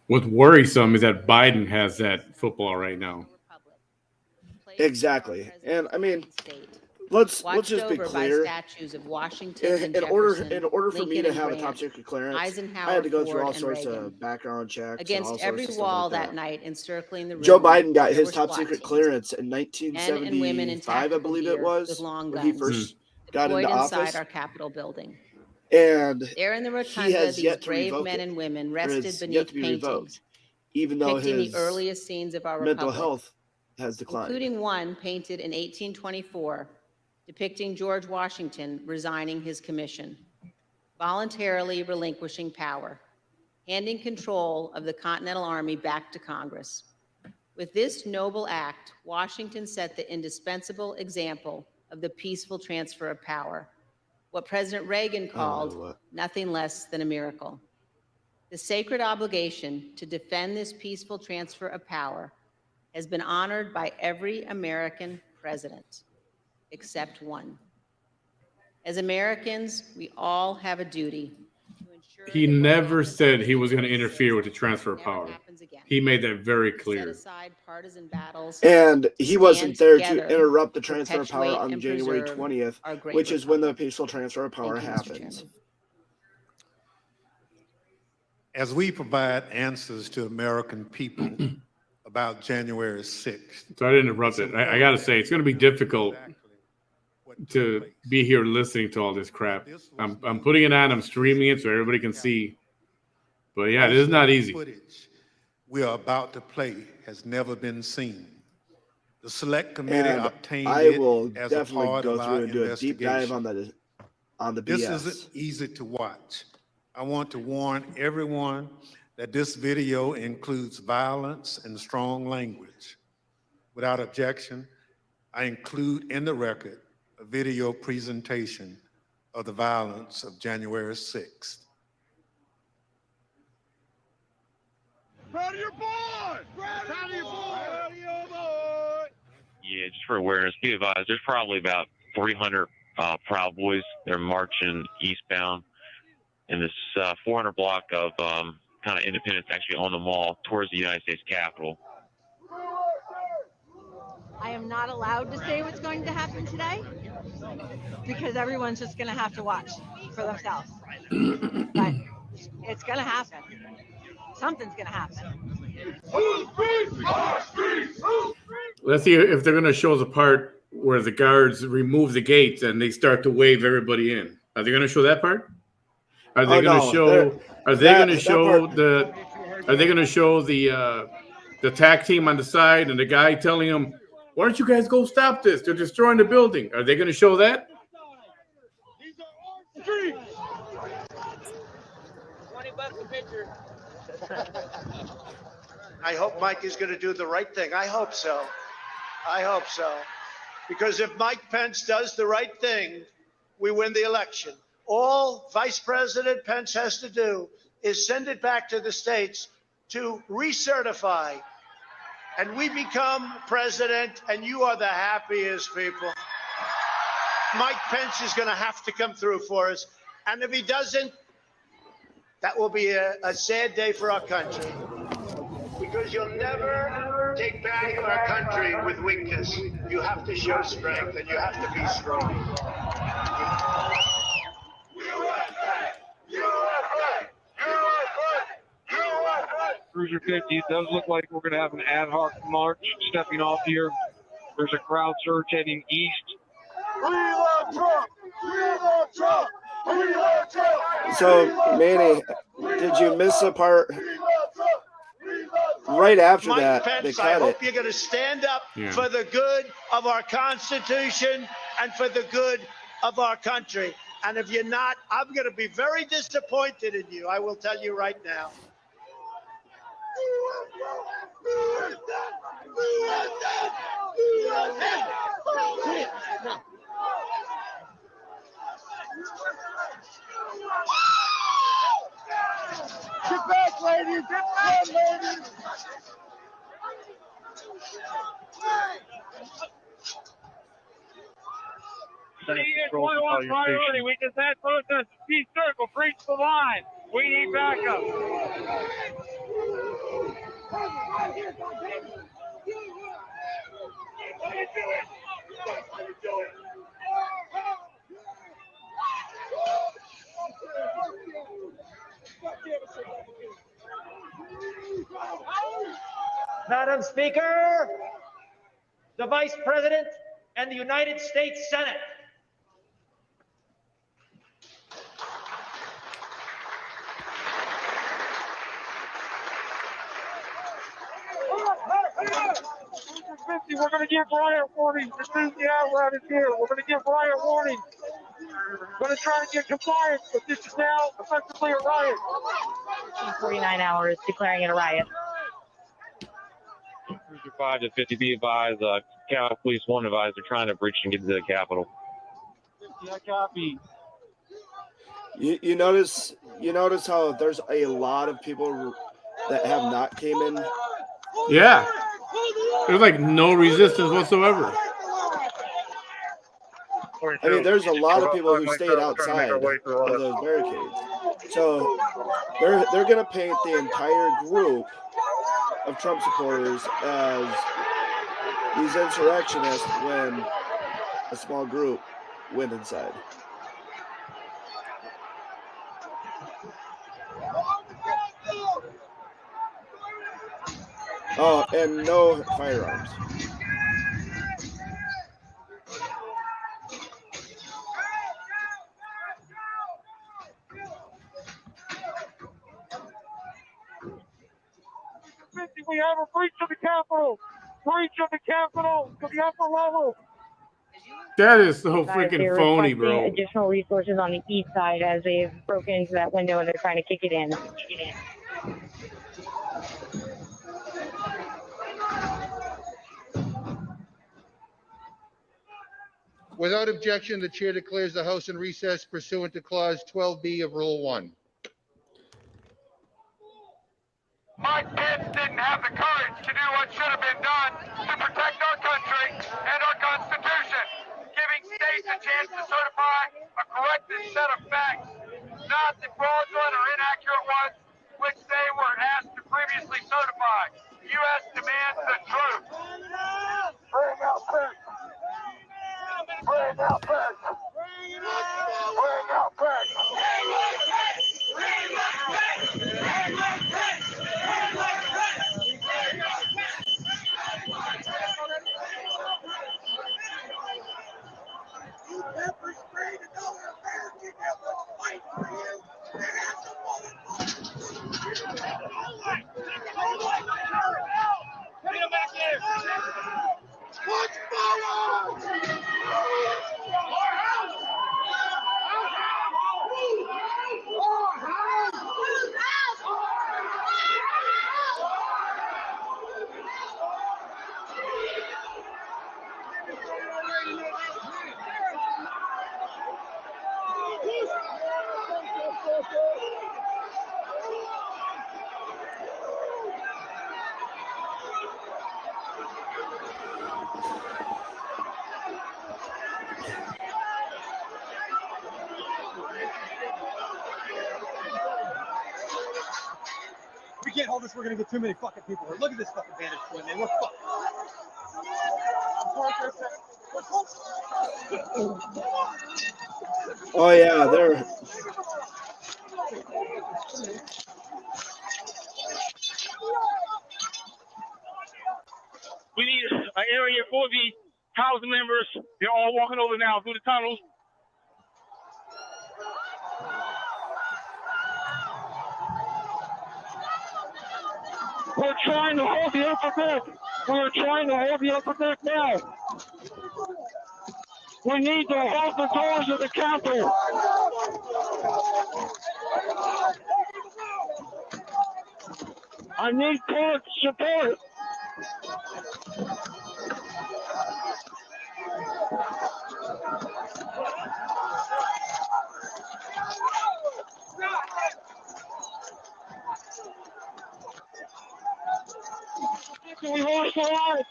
What's worrisome is that Biden has that football right now. Exactly. And I mean, let's just be Over clear. by statues of Washington and In order Jefferson, for me Lincoln to and have a Grant, top secret clearance, Eisenhower, I had to go through Ford, all and sorts Reagan. of background checks. and Against all sorts every of stuff wall like that night encircling the room, Joe Biden got there his were top SWAT secret teams, clearance in men and women in 1975, I tactical believe it gear was, with long when he guns, first got deployed into inside office. our Capitol building. And There in the he rotunda, has these yet to brave revoke men it, and women or rested it's yet beneath to be paintings revoked, even though depicting his the earliest scenes of our mental republic, health has declined. including one painted in 1824 depicting George Washington resigning his commission, voluntarily relinquishing power, handing control of the Continental Army back to Congress. With this noble act, Washington set the indispensable example of the peaceful transfer of power, what President Reagan called nothing less than a miracle. The sacred obligation to defend this peaceful transfer of power has been honored by every American president, except one. As Americans, we all have a duty to ensure He never said he was going to interfere with the transfer of power. He made that very set clear. aside partisan battles, And he stand wasn't there together to interrupt the to transfer of power perpetuate on and January preserve 20th, our great which is when the republic. peaceful transfer of power Thank you, Mr. happens. Chairman. As we provide answers to American people about January 6th. So I didn't interrupt it. I got to say, it's going to be difficult to be here listening to all this crap. I'm putting it on. I'm streaming it so everybody can see. But yeah, it is not easy. Footage we are about to play has never been seen. The select committee And obtained I it will as a definitely part go of our through and do a deep dive investigation. on the This BS. isn't easy to watch. I want to warn everyone that this video includes violence and strong language. Without objection, I include in the record a video presentation of the violence of January 6th. Proud of your boy! Proud of your boy! Proud of your boy! Yeah, just for awareness, be advised, there's probably about 300 Proud Boys. They're marching eastbound in this 400 block of kind of Independence, actually on the mall towards the United States Capitol. I am not allowed to say what's going to happen today because everyone's just going to have to watch for themselves. But it's going to happen. Something's going to happen. Let's see if they're going to show the part where the guards remove the gates and they start to wave everybody in. Are they going to show that part? Are they going to show? Are they going to show the? Are they going to show the tag team on the side and the guy telling them, "Why don't you guys go stop this? They're destroying the building." Are they going to show that? 20 bucks a picture. I hope Mike is going to do the right thing. I hope so. I hope so. Because if Mike Pence does the right thing, we win the election. All Vice President Pence has to do is send it back to the states to recertify. And we become president, and you are the happiest people. Mike Pence is going to have to come through for us. And if he doesn't, that will be a sad day for our country. Because you'll never take back our country with weakness. You have to show strength, and you have to be strong. Cruiser 50, it does look like we're going to have an ad hoc march stepping off here. There's a crowd surge heading east. We love Trump! We love Trump! We love Trump! So, Manny, did you miss a part? Right after Mike that, Pence, they I cut hope it. you're going to stand up for the good of our Constitution and for the good of our country. And if you're not, I'm going to be very disappointed in you. I will tell you right now. Get back, ladies! Get back, ladies! Priority. We just had protesters. Peace circle, breach the line. We need backup. Madam Speaker, the Vice President and the United States Senate. We're going to give riot warnings as soon as the outright is here. We're going to give riot warnings. We're going to try to get compliance, but this is now effectively a riot. 49 hours declaring it a riot. Cruiser 5 to 50, be advised, Cal Police 1 advised they're trying to breach and get to the Capitol. Yeah, copy. You notice how there's a lot of people that have not came in. Yeah. There's like no resistance whatsoever. I mean, there's a lot of people who stayed outside of those barricades. So they're going to paint the entire group of Trump supporters as these insurrectionists when a small group went inside. Oh, and no firearms. We have a breach of the Capitol. Breach of the Capitol to the upper level. That is so freaking phony, bro. Additional resources on the east side as they've broken into that window and they're trying to kick it in. Without objection, the chair declares the House in recess pursuant to Clause 12B of Rule 1. Mike Pence didn't have the courage to do what should have been done to protect our country and our Constitution, giving states a chance to certify a corrected set of facts, not the fraudulent or inaccurate ones which they were asked to previously certify. U.S. demands the truth. Bring out Pence. Bring out Pence. Bring out Pence. Bring out Pence. Bring out Pence. You pepper sprayed another American that will fight for you. Get him back here. Watch forward. Our house. We can't hold this. We're gonna get too many fucking people here. Look at this fucking bandage twin, man. We're fucked. Oh yeah, they're. We need an area for the House members. They're all walking over now through the tunnels. We're trying to hold the upper deck. We're trying to hold the upper deck now. We need to hold the doors of the Capitol. I need court support. We lost the line.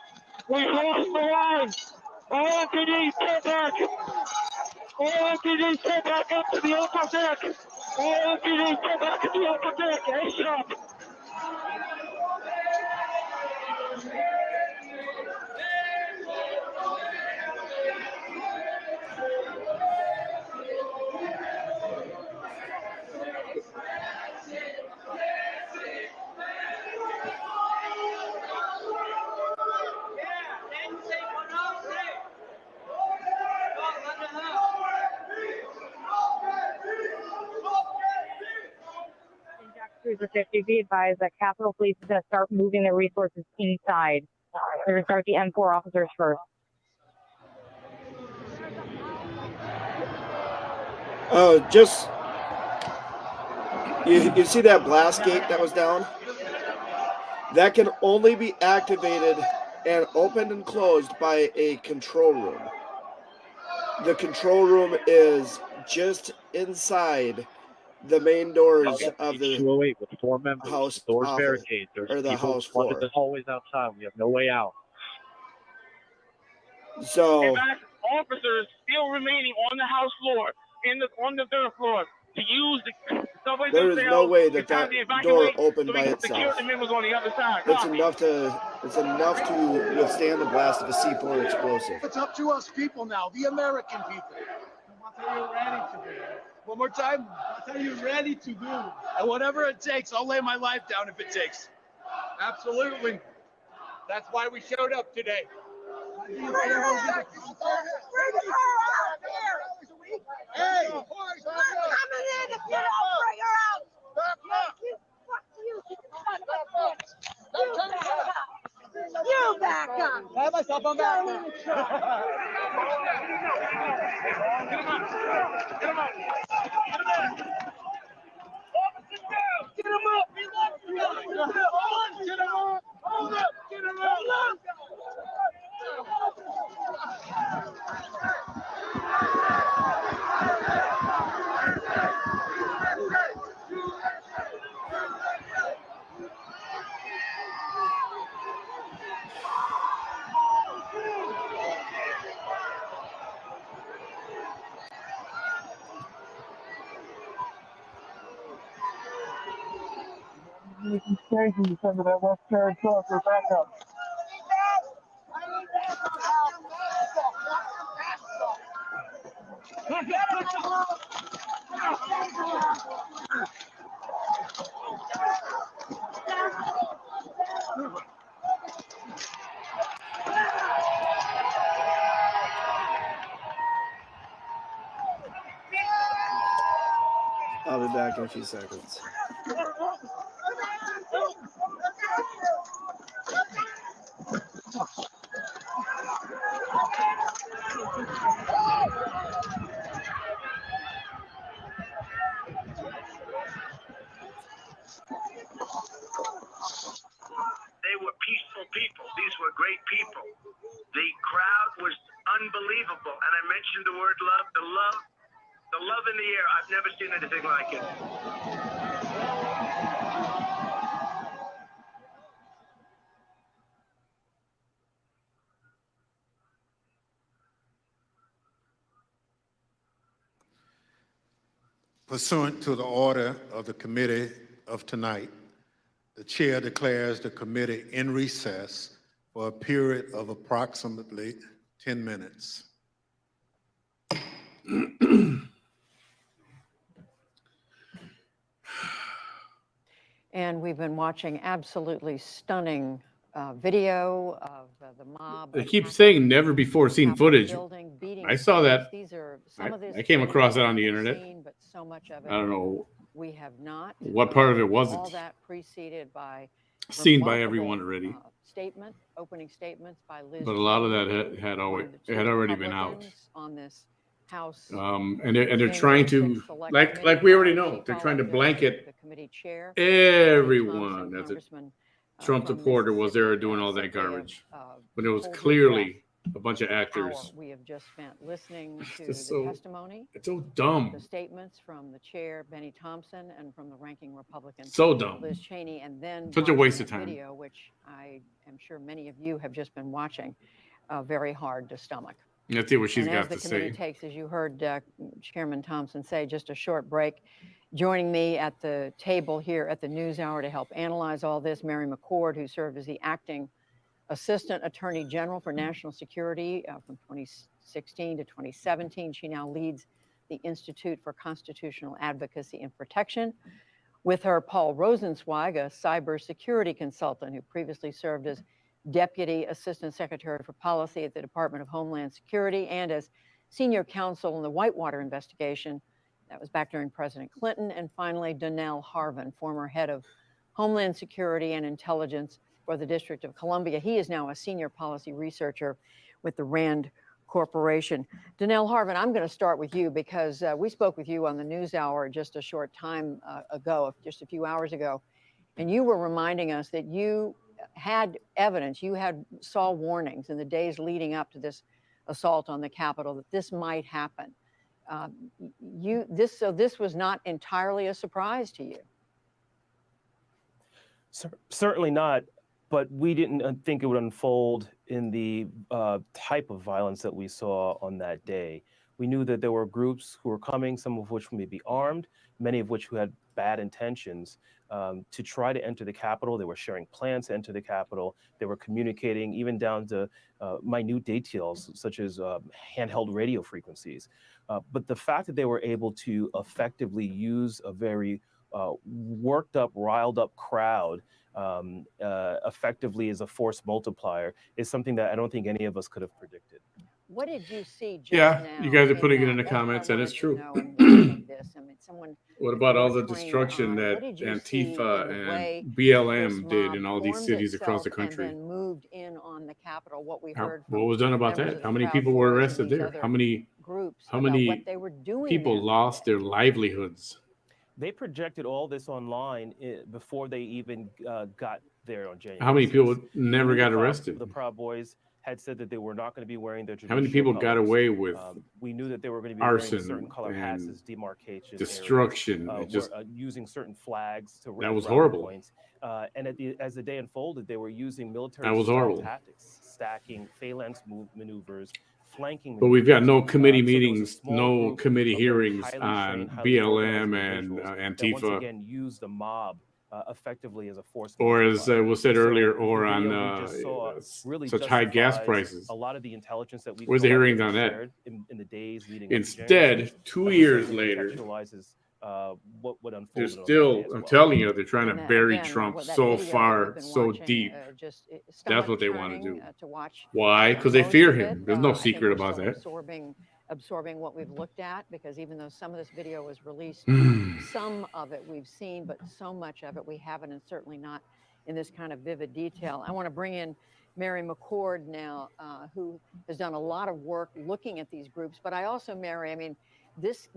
We lost the line. All MPD, step back. All MPD, step back up to the upper deck. All MPD, step back to the upper deck. ASAP. Cruiser 50, be advised that Capitol Police is going to start moving their resources inside. They're going to start the M4 officers first. Oh, just you see that blast gate that was down? That can only be activated and opened and closed by a control room. The control room is just inside the main doors of the 208 with 4 members. House Doors office, barricades. There's or the people House flooded floor. the hallways outside. We have no way out. So In fact, officers still remaining on the House floor, on the third floor, to use the subway there is no way that that door opened by itself. The members on the other side. It's enough to withstand the blast of a C4 explosive. It's up to us people now, the American people. What are you ready to do? One more time. What are you ready to do? And whatever it takes, I'll lay my life down if it takes. Absolutely. That's why we showed up today. Hey! Coming in if you don't bring her out! You back up! I have myself on back. Get him up! Get him up! Hold up! Get him up! I'll be back in a few seconds. They were peaceful people. These were great people. The crowd was unbelievable. And I mentioned the word love, the love in the air. I've never seen anything like it. Pursuant to the order of the committee of tonight, the chair declares the committee in recess for a period of approximately 10 minutes. And we've been watching absolutely stunning video of the mob. They keep saying never before seen footage. I saw that. I came across that on the internet. But so much of it I don't know we have not. what part of it wasn't All that preceded by seen by everyone already. Opening statements by Liz. But a lot of that had already been out. On this House. And they're trying to, like we already know, they're trying to blanket the committee chair. everyone as a Trump supporter was there doing all that garbage. But it was clearly a bunch of actors. We have just spent listening to It's the testimony. It's so dumb. The statements from the chair, Bennie Thompson, and from the ranking Republican, So dumb. Liz Cheney, and then Such a waste of time. Video, which I am sure many of you have just been watching, very hard to stomach. Let's see what she's and got to as the committee say. takes, as you heard Chairman Thompson say, just a short break. Joining me at the table here at the NewsHour to help analyze all this, Mary Mccord, who served as the acting Assistant Attorney General for National Security from 2016 to 2017. She now leads the Institute for Constitutional Advocacy and Protection. With her, Paul Rosenzweig, a cybersecurity consultant who previously served as Deputy Assistant Secretary for Policy at the Department of Homeland Security and as Senior Counsel in the Whitewater investigation. That was back during President Clinton. And finally, Danelle Harvin, former head of Homeland Security and Intelligence for the District of Columbia. He is now a senior policy researcher with the RAND Corporation. Danelle Harvin, I'm going to start with you because we spoke with you on the NewsHour just a short time ago, just a few hours ago, and you were reminding us that you had evidence, saw warnings in the days leading up to this assault on the Capitol that this might happen. This was not entirely a surprise to you. Certainly not, but we didn't think it would unfold in the type of violence that we saw on that day. We knew that there were groups who were coming, some of which may be armed, many of which who had bad intentions to try to enter the Capitol. They were sharing plans to enter the Capitol. They were communicating even down to minute details, such as handheld radio frequencies. But the fact that they were able to effectively use a very worked up, riled up crowd effectively as a force multiplier is something that I don't think any of us could have predicted. What did you see just Yeah, now you guys are putting it in the comments, and it's true. What about all the destruction that Antifa and BLM did in all these cities across the country? And then moved in on the Capitol. What we What heard. was done about that? How many people were arrested there? How many what they were doing people there. lost their livelihoods? They projected all this online before they even got there on January. How many 6th. people never got arrested? The Proud Boys had said that they were not going to be wearing their traditional How many people got colors. away with we knew that they were going to be arson wearing certain color hats as demarcation destruction? areas, using certain flags to that was horrible. points. And as the day unfolded, they were using military That was horrible. tactics, stacking phalanx maneuvers, flanking. But we've got no maneuvers. committee So there was a meetings, small no group committee of very hearings highly on trained, highly BLM organized and individuals that once Antifa. again used the mob effectively as a force. Or as was said earlier, or the on video we just saw really such high gas justifies prices. a lot of the intelligence that we Where's the hearings on that? shared in the days leading up to January Instead, 6th, 2 but years certainly later, contextualizes what unfolded they're on that still, day as I'm well. telling you, they're trying to And bury again, Trump what that so video that far, we've been so watching, deep. That's That's what they want to do. to watch. Why? Because they Most fear of him. it, There's no I think secret we're about still that. absorbing what we've looked at, because even though some of this video was released, some of it we've seen, but so much of it we haven't, and certainly not in this kind of vivid detail. I want to bring in Mary Mccord now, who has done a lot of work looking at these groups. But I also, Mary, I mean, this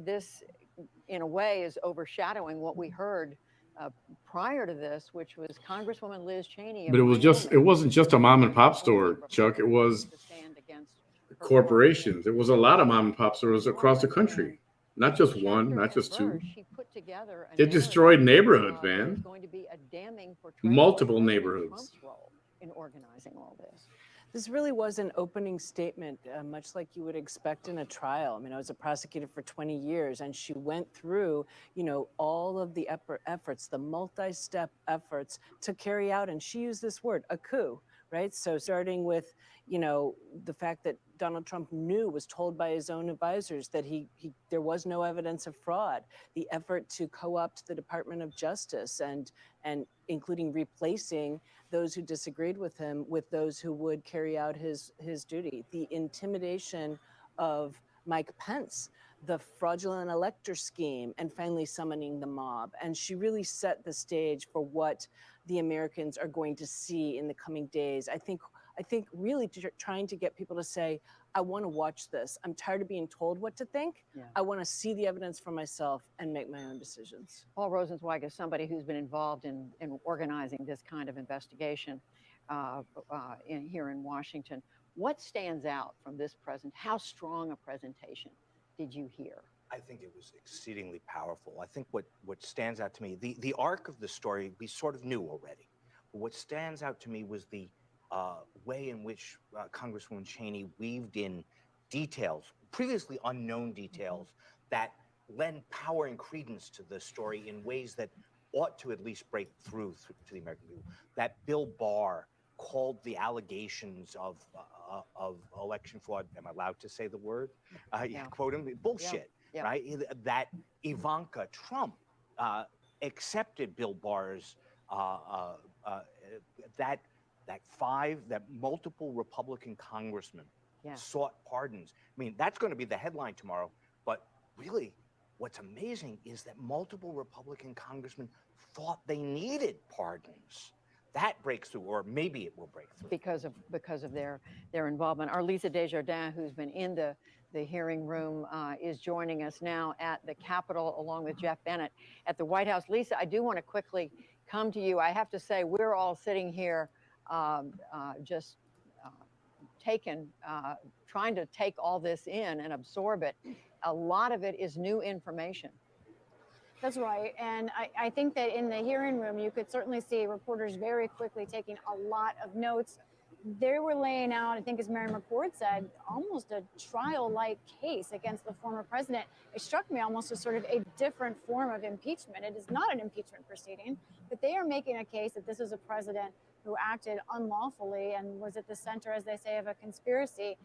in a way is overshadowing what we heard prior to this, which was Congresswoman Liz Cheney. But it wasn't just a mom and pop store, Chuck. It was corporations. It was a lot of mom and pop stores across the country. Not just one, not just two. They destroyed neighborhoods, man. Multiple neighborhoods. In organizing all this. This really was an opening statement, much like you would expect in a trial. I mean, I was a prosecutor for 20 years, and she went through, you know, all of the efforts, the multi-step efforts to carry out, and she used this word, a coup, right? So starting with, you know, the fact that Donald Trump was told by his own advisors that there was no evidence of fraud, the effort to co-opt the Department of Justice and including replacing those who disagreed with him with those who would carry out his duty, the intimidation of Mike Pence, the fraudulent elector scheme, and finally summoning the mob. And she really set the stage for what the Americans are going to see in the coming days. I think really trying to get people to say, I want to watch this. I'm tired of being told what to think. Yeah. I want to see the evidence for myself and make my own decisions. Paul Rosenzweig is somebody who's been involved in organizing this kind of investigation here in Washington. What stands out from this How strong a presentation did you hear? I think it was exceedingly powerful. I think what stands out to me, the arc of the story, we sort of knew already. But what stands out to me was the way in which Congresswoman Cheney weaved in details, previously unknown details, that lend power and credence to the story in ways that ought to at least break through to the American people. That Bill Barr called the allegations of election fraud, am I allowed to say the word? Yeah. Quote him, bullshit, yeah. Right? That Ivanka Trump accepted Bill Barr's, that multiple Republican congressmen sought pardons. I mean, that's going to be the headline tomorrow. But really, what's amazing is that multiple Republican congressmen thought they needed pardons. That breaks through, or maybe it will break through because of their involvement. Our Lisa Desjardins, who's been in the hearing room, is joining us now at the Capitol, along with Jeff Bennett at the White House. Lisa, I do want to quickly come to you. I have to say, we're all sitting here just trying to take all this in and absorb it. A lot of it is new information. That's right. And I think that in the hearing room, you could certainly see reporters very quickly taking a lot of notes. They were laying out, I think as Mary Mccord said, almost a trial-like case against the former president. It struck me almost as sort of a different form of impeachment. It is not an impeachment proceeding, but they are making a case that this is a president who acted unlawfully and was at the center, as they say, of a conspiracy.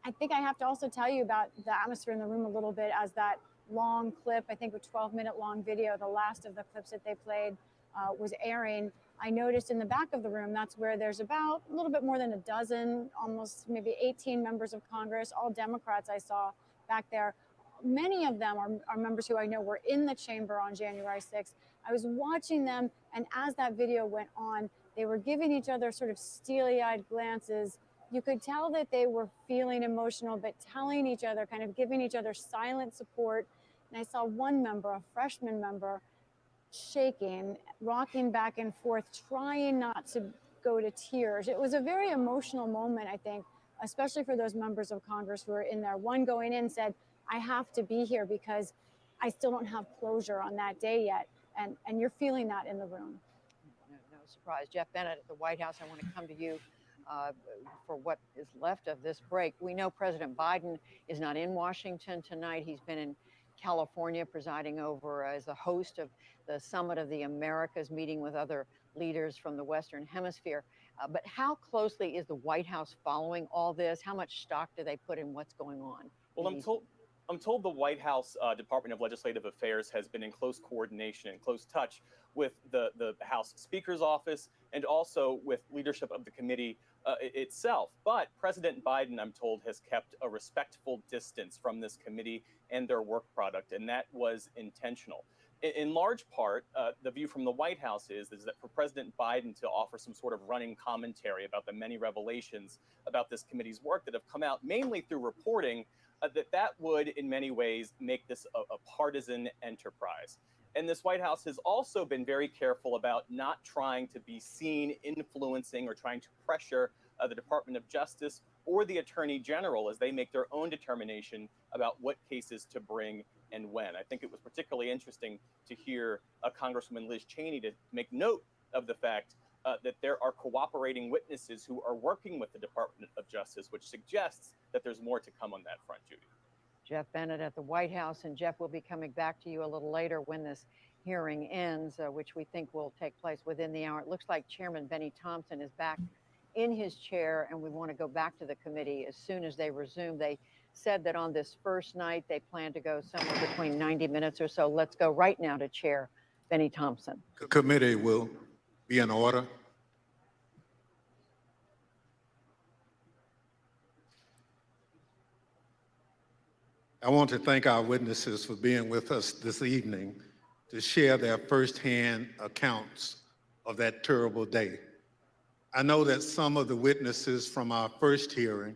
I think I have to also tell you about the atmosphere in the room a little bit, as that long clip, I think a 12-minute long video, the last of the clips that they played was airing. I noticed in the back of the room, that's where there's about a little bit more than a dozen, almost maybe 18 members of Congress, all Democrats I saw back there. Many of them are members who I know were in the chamber on January 6th. I was watching them, and as that video went on, they were giving each other sort of steely-eyed glances. You could tell that they were feeling emotional, but telling each other, kind of giving each other silent support. And I saw one member, a freshman member, shaking, rocking back and forth, trying not to go to tears. It was a very emotional moment, I think, especially for those members of Congress who were in there. One going in said, I have to be here because I still don't have closure on that day yet. And you're feeling that in the room. No surprise. Jeff Bennett at the White House, I want to come to you for what is left of this break. We know President Biden is not in Washington tonight. He's been in California, presiding over as a host of the Summit of the Americas, meeting with other leaders from the Western Hemisphere. But how closely is the White House following all this? How much stock do they put in what's going on? Well, I'm told the White House Department of Legislative Affairs has been in close coordination and close touch with the House Speaker's office and also with leadership of the committee itself. But President Biden, I'm told, has kept a respectful distance from this committee and their work product, and that was intentional. In large part, the view from the White House is that for President Biden to offer some sort of running commentary about the many revelations about this committee's work that have come out, mainly through reporting, that would in many ways make this a partisan enterprise. And this White House has also been very careful about not trying to be seen influencing or trying to pressure the Department of Justice or the Attorney General as they make their own determination about what cases to bring and when. I think it was particularly interesting to hear Congresswoman Liz Cheney to make note of the fact that there are cooperating witnesses who are working with the Department of Justice, which suggests that there's more to come on that front, Judy. Jeff Bennett at the White House, and Jeff, will be coming back to you a little later when this hearing ends, which we think will take place within the hour. It looks like Chairman Bennie Thompson is back in his chair, and we want to go back to the committee as soon as they resume. They said that on this first night, they plan to go somewhere between 90 minutes or so. Let's go right now to Chair Bennie Thompson. The committee will be in order. I want to thank our witnesses for being with us this evening to share their firsthand accounts of that terrible day. I know that some of the witnesses from our first hearing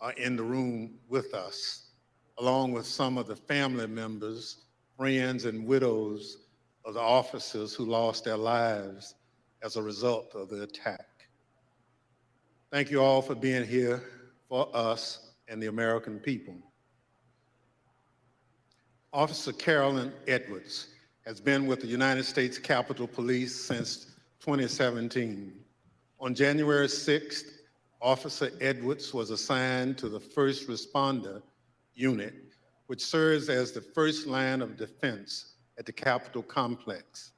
are in the room with us, along with some of the family members, friends, and widows of the officers who lost their lives as a result of the attack. Thank you all for being here for us and the American people. Officer Carolyn Edwards has been with the United States Capitol Police since 2017. On January 6th, Officer Edwards was assigned to the First Responder Unit, which serves as the first line of defense at the Capitol complex.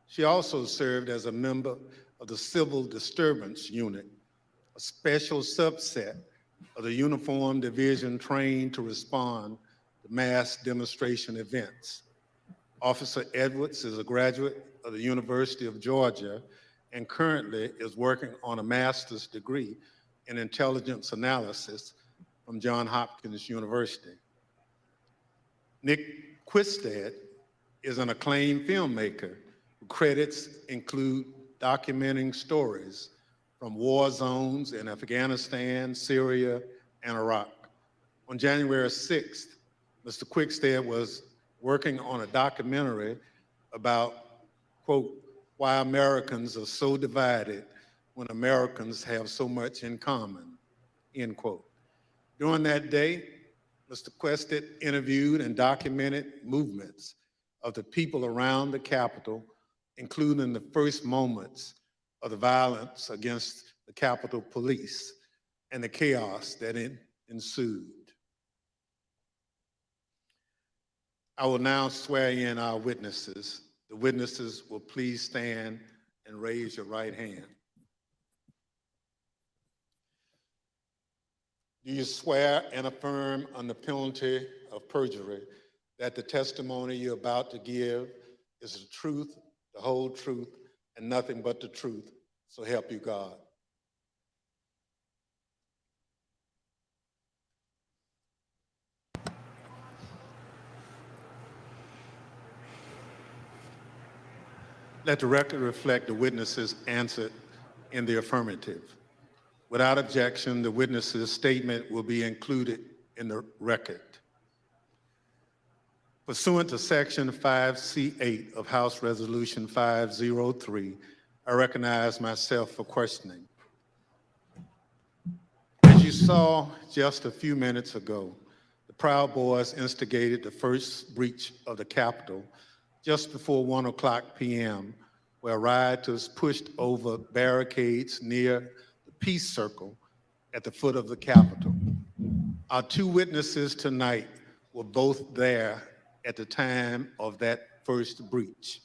She also served as a member of the Civil Disturbance Unit, a special subset of the Uniform Division trained to respond to mass demonstration events. Officer Edwards is a graduate of the University of Georgia and currently is working on a master's degree in intelligence analysis from Johns Hopkins University. Nick Quisted is an acclaimed filmmaker whose credits include documenting stories from war zones in Afghanistan, Syria, and Iraq. On January 6th, Mr. Quickstead was working on a documentary about, quote, why Americans are so divided when Americans have so much in common, end quote. During that day, Mr. Quested interviewed and documented movements of the people around the Capitol, including the first moments of the violence against the Capitol Police and the chaos that ensued. I will now swear in our witnesses. The witnesses will please stand and raise your right hand. Do you swear and affirm under penalty of perjury that the testimony you're about to give is the truth, the whole truth, and nothing but the truth, so help you God? Let the record reflect the witnesses answered in the affirmative. Without objection, the witness's statement will be included in the record. Pursuant to Section 5C8 of House Resolution 503, I recognize myself for questioning. As you saw just a few minutes ago, the Proud Boys instigated the first breach of the Capitol just before 1:00 p.m., where rioters pushed over barricades near the Peace Circle at the foot of the Capitol. Our two witnesses tonight were both there at the time of that first breach.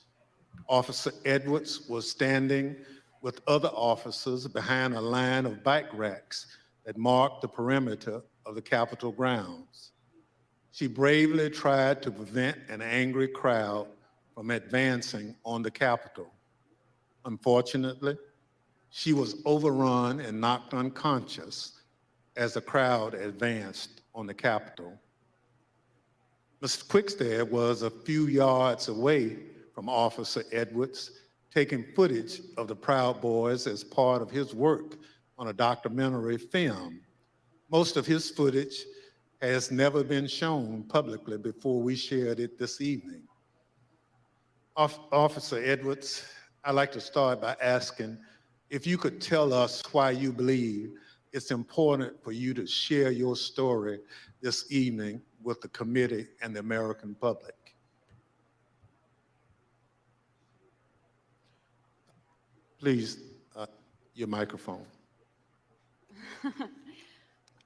Officer Edwards was standing with other officers behind a line of bike racks that marked the perimeter of the Capitol grounds. She bravely tried to prevent an angry crowd from advancing on the Capitol. Unfortunately, she was overrun and knocked unconscious as the crowd advanced on the Capitol. Mr. Quickstead was a few yards away from Officer Edwards, taking footage of the Proud Boys as part of his work on a documentary film. Most of his footage has never been shown publicly before we shared it this evening. Officer Edwards, I'd like to start by asking if you could tell us why you believe it's important for you to share your story this evening with the committee and the American public. Please, your microphone.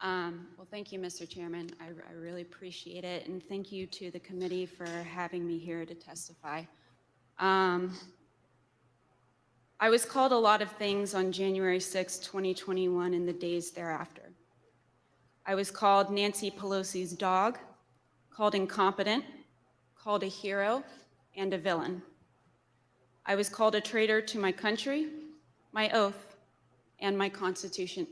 Well, thank you, Mr. Chairman. I really appreciate it, and thank you to the committee for having me here to testify. I was called a lot of things on January 6, 2021 and the days thereafter. I was called Nancy Pelosi's dog, called incompetent, called a hero, and a villain. I was called a traitor to my country, my oath, and my Constitution.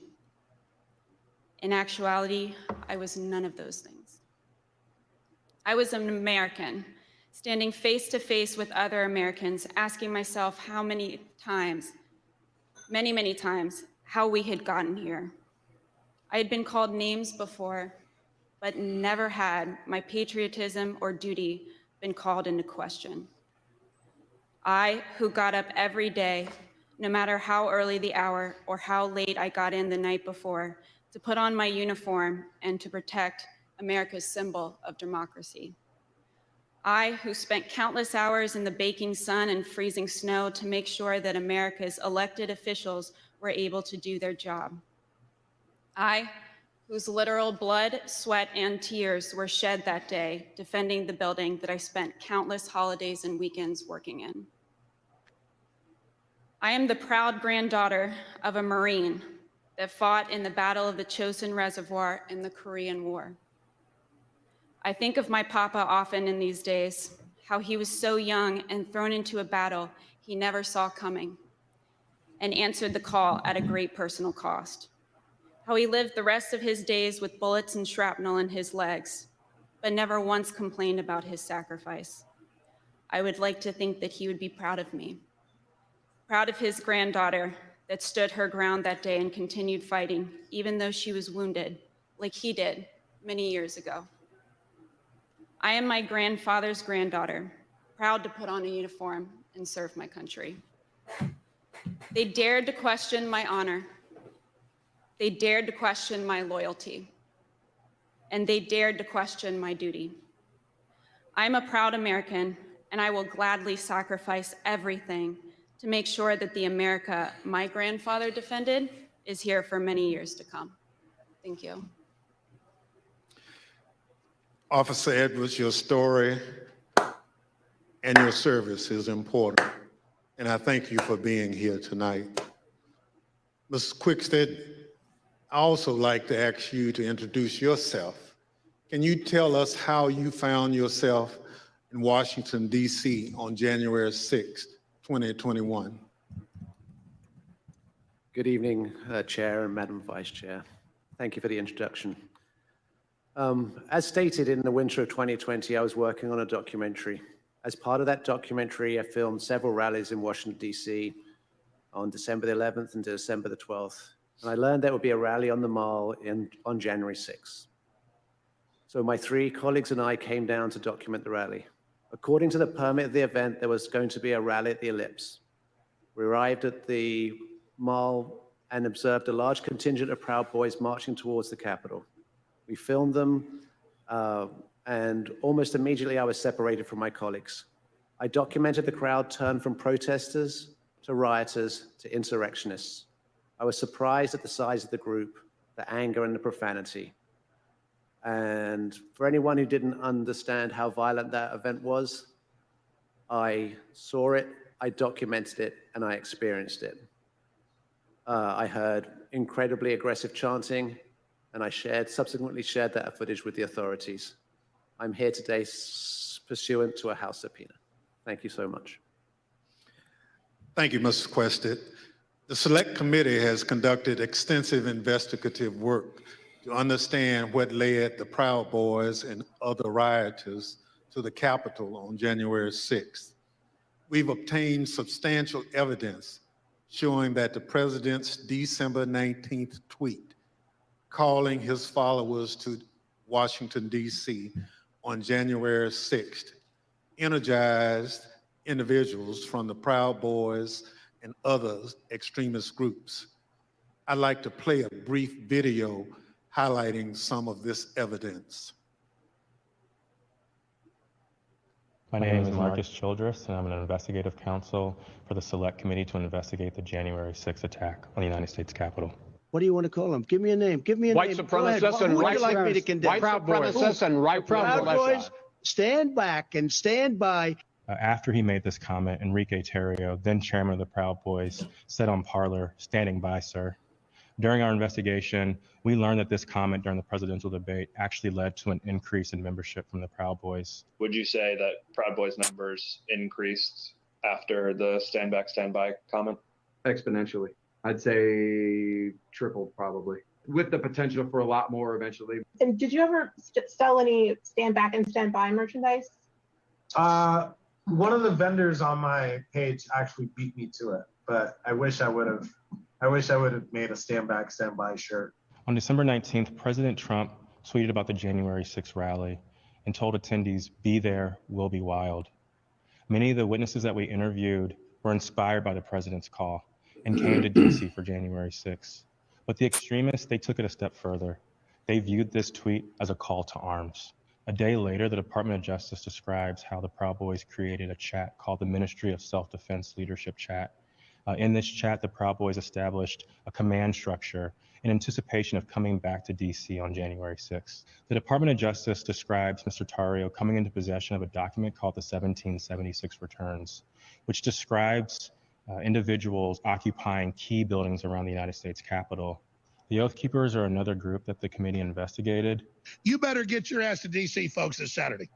In actuality, I was none of those things. I was an American, standing face to face with other Americans, asking myself how many times, many times, how we had gotten here. I had been called names before, but never had my patriotism or duty been called into question. I, who got up every day, no matter how early the hour or how late I got in the night before, to put on my uniform and to protect America's symbol of democracy. I, who spent countless hours in the baking sun and freezing snow to make sure that America's elected officials were able to do their job. I, whose literal blood, sweat, and tears were shed that day defending the building that I spent countless holidays and weekends working in. I am the proud granddaughter of a Marine that fought in the Battle of the Chosin Reservoir in the Korean War. I think of my papa often in these days, how he was so young and thrown into a battle he never saw coming and answered the call at a great personal cost. How he lived the rest of his days with bullets and shrapnel in his legs, but never once complained about his sacrifice. I would like to think that he would be proud of me, proud of his granddaughter that stood her ground that day and continued fighting, even though she was wounded, like he did many years ago. I am my grandfather's granddaughter, proud to put on a uniform and serve my country. They dared to question my honor. They dared to question my loyalty. And they dared to question my duty. I'm a proud American, and I will gladly sacrifice everything to make sure that the America my grandfather defended is here for many years to come. Thank you. Officer Edwards, your story and your service is important, and I thank you for being here tonight. Ms. Quickstead, I also like to ask you to introduce yourself. Can you tell us how you found yourself in Washington, D.C. on January 6th, 2021? Good evening, Chair and Madam Vice Chair. Thank you for the introduction. As stated, in the winter of 2020, I was working on a documentary. As part of that documentary, I filmed several rallies in Washington, D.C. on December the 11th and December the 12th. And I learned there would be a rally on the Mall on January 6th. So my three colleagues and I came down to document the rally. According to the permit of the event, there was going to be a rally at the Ellipse. We arrived at the Mall and observed a large contingent of Proud Boys marching towards the Capitol. We filmed them, and almost immediately I was separated from my colleagues. I documented the crowd turn from protesters to rioters to insurrectionists. I was surprised at the size of the group, the anger and the profanity. And for anyone who didn't understand how violent that event was, I saw it, I documented it, and I experienced it. I heard incredibly aggressive chanting, and I subsequently shared that footage with the authorities. I'm here today pursuant to a House subpoena. Thank you so much. Thank you, Mr. Quested. The Select Committee has conducted extensive investigative work to understand what led the Proud Boys and other rioters to the Capitol on January 6th. We've obtained substantial evidence showing that the president's December 19th tweet calling his followers to Washington, D.C. on January 6th energized individuals from the Proud Boys and other extremist groups. I'd like to play a brief video highlighting some of this evidence. My name is Marcus Childress, and I'm an investigative counsel for the Select Committee to investigate the January 6th attack on the United States Capitol. What do you want to call them? Give me a name. Give me a White name. supremacists and Who would right you like me to condemn? White supremacists and right Proud Boys, stand back and stand by. After he made this comment, Enrique Tarrio, then chairman of the Proud Boys, said on Parler, "Standing by, sir." During our investigation, we learned that this comment during the presidential debate actually led to an increase in membership from the Proud Boys. Would you say that Proud Boys numbers increased after the stand back, stand by comment? Exponentially. I'd say tripled probably, with the potential for a lot more eventually. And did you ever sell any stand back and stand by merchandise? One of the vendors on my page actually beat me to it, but I wish I would have made a stand back, stand by shirt. On December 19th, President Trump tweeted about the January 6th rally and told attendees, "Be there, we'll be wild." Many of the witnesses that we interviewed were inspired by the president's call and came to DC for January 6th. But the extremists, they took it a step further. They viewed this tweet as a call to arms. A day later, the Department of Justice describes how the Proud Boys created a chat called the Ministry of Self-Defense Leadership Chat. In this chat, the Proud Boys established a command structure in anticipation of coming back to DC on January 6th. The Department of Justice describes Mr. Tarrio coming into possession of a document called the 1776 Returns, which describes individuals occupying key buildings around the United States Capitol. The Oath Keepers are another group that the committee investigated. You better get your ass to DC, folks, this Saturday.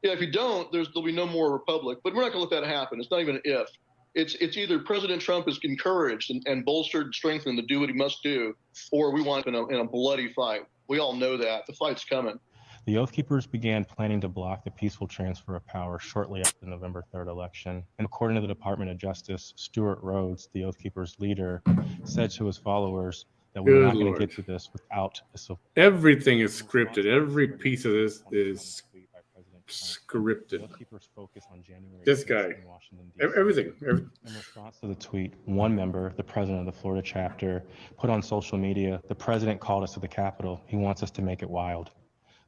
Yeah, if you don't, there'll be no more republic. But we're not going to let that happen. It's not even an if. It's either President Trump is encouraged and bolstered and strengthened to do what he must do, or we want in a bloody fight. We all know that. The fight's coming. The Oath Keepers began planning to block the peaceful transfer of power shortly after the November 3rd election. And according to the Department of Justice, Stuart Rhodes, the Oath Keepers leader, said to his followers that we're not going to get to this without a Everything is scripted. Every piece of this is scripted. This guy, everything. In response to the tweet, one member, the president of the Florida chapter, put on social media, "The president called us to the Capitol. He wants us to make it wild."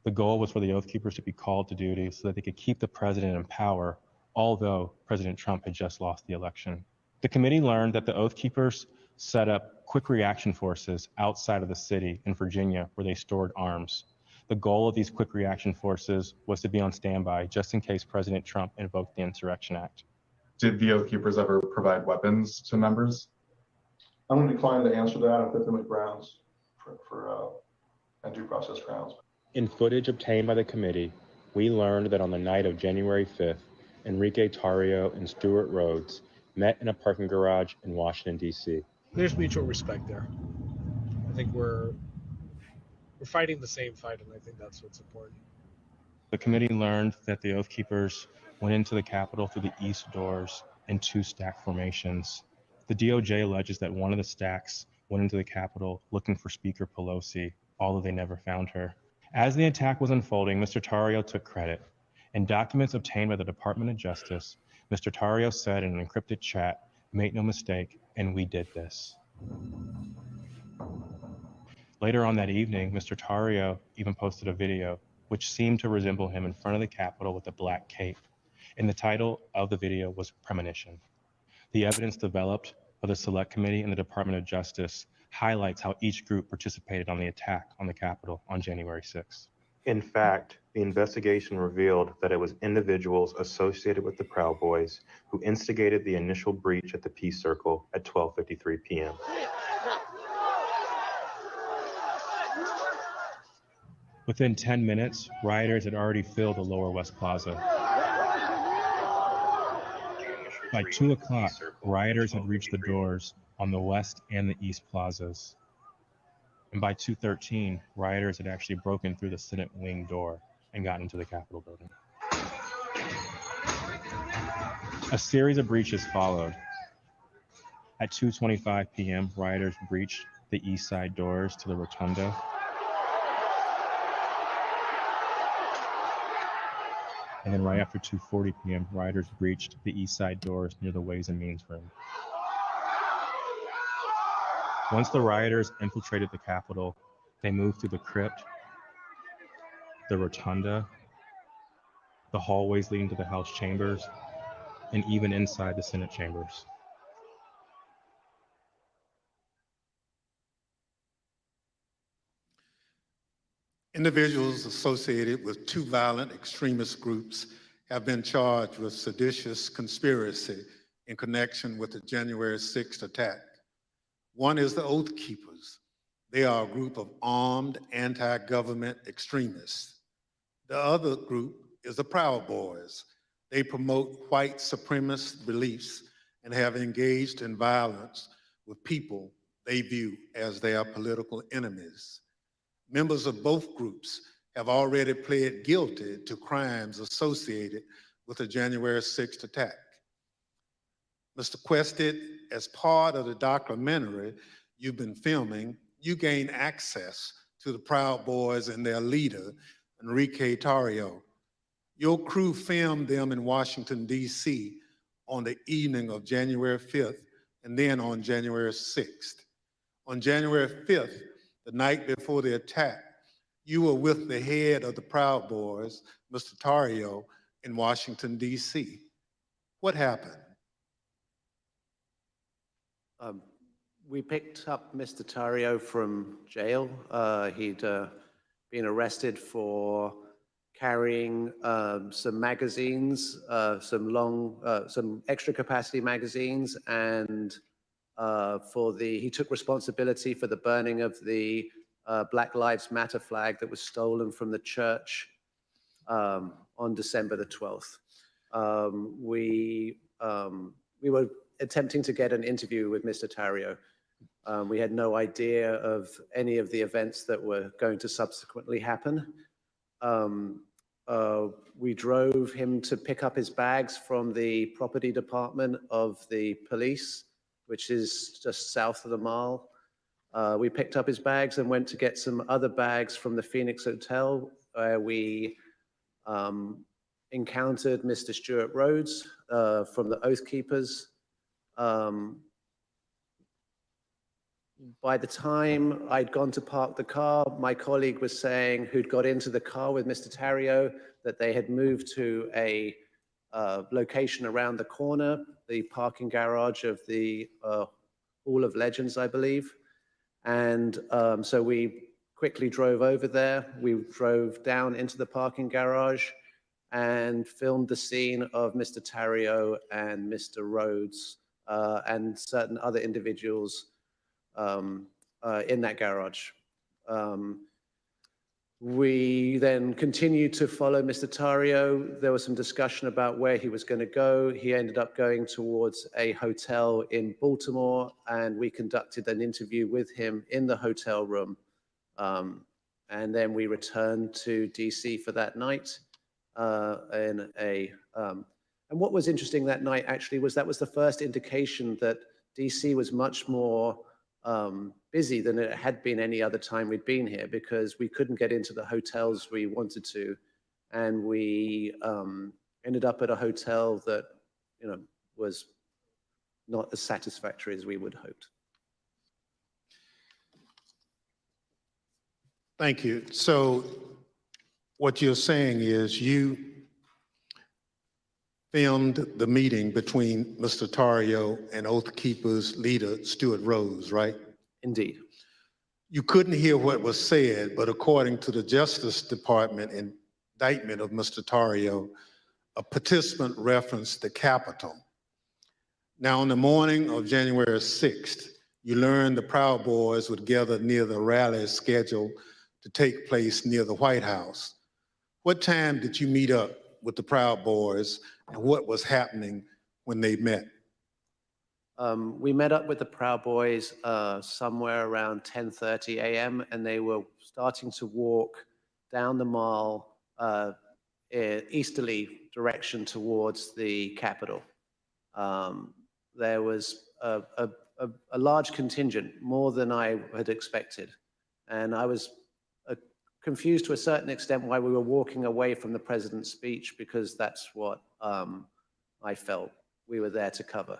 The goal was for the Oath Keepers to be called to duty so that they could keep the president in power, although President Trump had just lost the election. The committee learned that the Oath Keepers set up quick reaction forces outside of the city in Virginia where they stored arms. The goal of these quick reaction forces was to be on standby just in case President Trump invoked the Insurrection Act. Did the Oath Keepers ever provide weapons to members? I'm going to decline to answer that on Fifth Amendment grounds and due process grounds. In footage obtained by the committee, we learned that on the night of January 5th, Enrique Tarrio and Stuart Rhodes met in a parking garage in Washington, D.C. There's mutual respect there. I think we're fighting the same fight, and I think that's what's important. The committee learned that the Oath Keepers went into the Capitol through the east doors in two stack formations. The DOJ alleges that one of the stacks went into the Capitol looking for Speaker Pelosi, although they never found her. As the attack was unfolding, Mr. Tarrio took credit. In documents obtained by the Department of Justice, Mr. Tarrio said in an encrypted chat, "Make no mistake, and we did this." Later on that evening, Mr. Tarrio even posted a video which seemed to resemble him in front of the Capitol with a black cape. And the title of the video was Premonition. The evidence developed by the Select Committee and the Department of Justice highlights how each group participated on the attack on the Capitol on January 6th. In fact, the investigation revealed that it was individuals associated with the Proud Boys who instigated the initial breach at the Peace Circle at 12:53 p.m. Within 10 minutes, rioters had already filled the Lower West Plaza. By 2 o'clock, rioters had reached the doors on the West and the East Plazas. And by 2:13, rioters had actually broken through the Senate wing door and gotten into the Capitol building. A series of breaches followed. At 2:25 p.m., rioters breached the east side doors to the Rotunda. And then right after 2:40 p.m., rioters breached the east side doors near the Ways and Means room. Once the rioters infiltrated the Capitol, they moved through the crypt, the rotunda, the hallways leading to the House chambers, and even inside the Senate chambers. Individuals associated with 2 violent extremist groups have been charged with seditious conspiracy in connection with the January 6th attack. One is the Oath Keepers. They are a group of armed anti-government extremists. The other group is the Proud Boys. They promote white supremacist beliefs and have engaged in violence with people they view as their political enemies. Members of both groups have already pled guilty to crimes associated with the January 6th attack. Mr. Quested, as part of the documentary you've been filming, you gained access to the Proud Boys and their leader, Enrique Tarrio. Your crew filmed them in Washington, D.C. on the evening of January 5th and then on January 6th. On January 5th, the night before the attack, you were with the head of the Proud Boys, Mr. Tarrio, in Washington, D.C. What happened? We picked up Mr. Tarrio from jail. He'd been arrested for carrying some magazines, some extra capacity magazines, and he took responsibility for the burning of the Black Lives Matter flag that was stolen from the church on December the 12th. We were attempting to get an interview with Mr. Tarrio. We had no idea of any of the events that were going to subsequently happen. We drove him to pick up his bags from the property department of the police, which is just south of the mall. We picked up his bags and went to get some other bags from the Phoenix Hotel, where we encountered Mr. Stuart Rhodes from the Oath Keepers. By the time I'd gone to park the car, my colleague was saying, who'd got into the car with Mr. Tarrio, that they had moved to a location around the corner, the parking garage of the Hall of Legends, I believe. And so we quickly drove over there. We drove down into the parking garage and filmed the scene of Mr. Tarrio and Mr. Rhodes and certain other individuals in that garage. We then continued to follow Mr. Tarrio. There was some discussion about where he was going to go. He ended up going towards a hotel in Baltimore, and we conducted an interview with him in the hotel room. And then we returned to DC for that night. And what was interesting that night actually was that was the first indication that DC was much more busy than it had been any other time we'd been here, because we couldn't get into the hotels we wanted to, and we ended up at a hotel that was not as satisfactory as we would have hoped. Thank you. So what you're saying is you filmed the meeting between Mr. Tarrio and Oath Keepers leader Stuart Rhodes, right? Indeed. You couldn't hear what was said, but according to the Justice Department indictment of Mr. R-Wyo, a participant referenced the Capitol. Now, on the morning of January 6th, you learned the Proud Boys would gather near the rally scheduled to take place near the White House. What time did you meet up with the Proud Boys, and what was happening when they met? We met up with the Proud Boys somewhere around 10:30 a.m. and they were starting to walk down the mall easterly direction towards the Capitol. There was a large contingent, more than I had expected, and I was confused to a certain extent why we were walking away from the president's speech, because that's what I felt we were there to cover.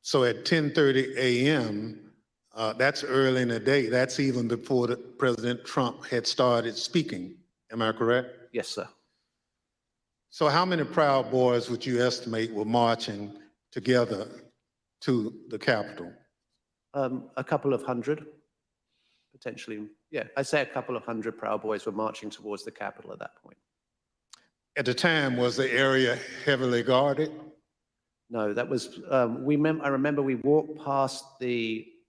So at 10:30 a.m., that's early in the day. That's even before President Trump had started speaking. Am I correct? Yes, sir. So how many Proud Boys would you estimate were marching together to the Capitol? A couple of hundred, potentially. Yeah, I'd say a couple of hundred Proud Boys were marching towards the Capitol at that point. At the time, was the area heavily guarded? No, that was, I remember we walked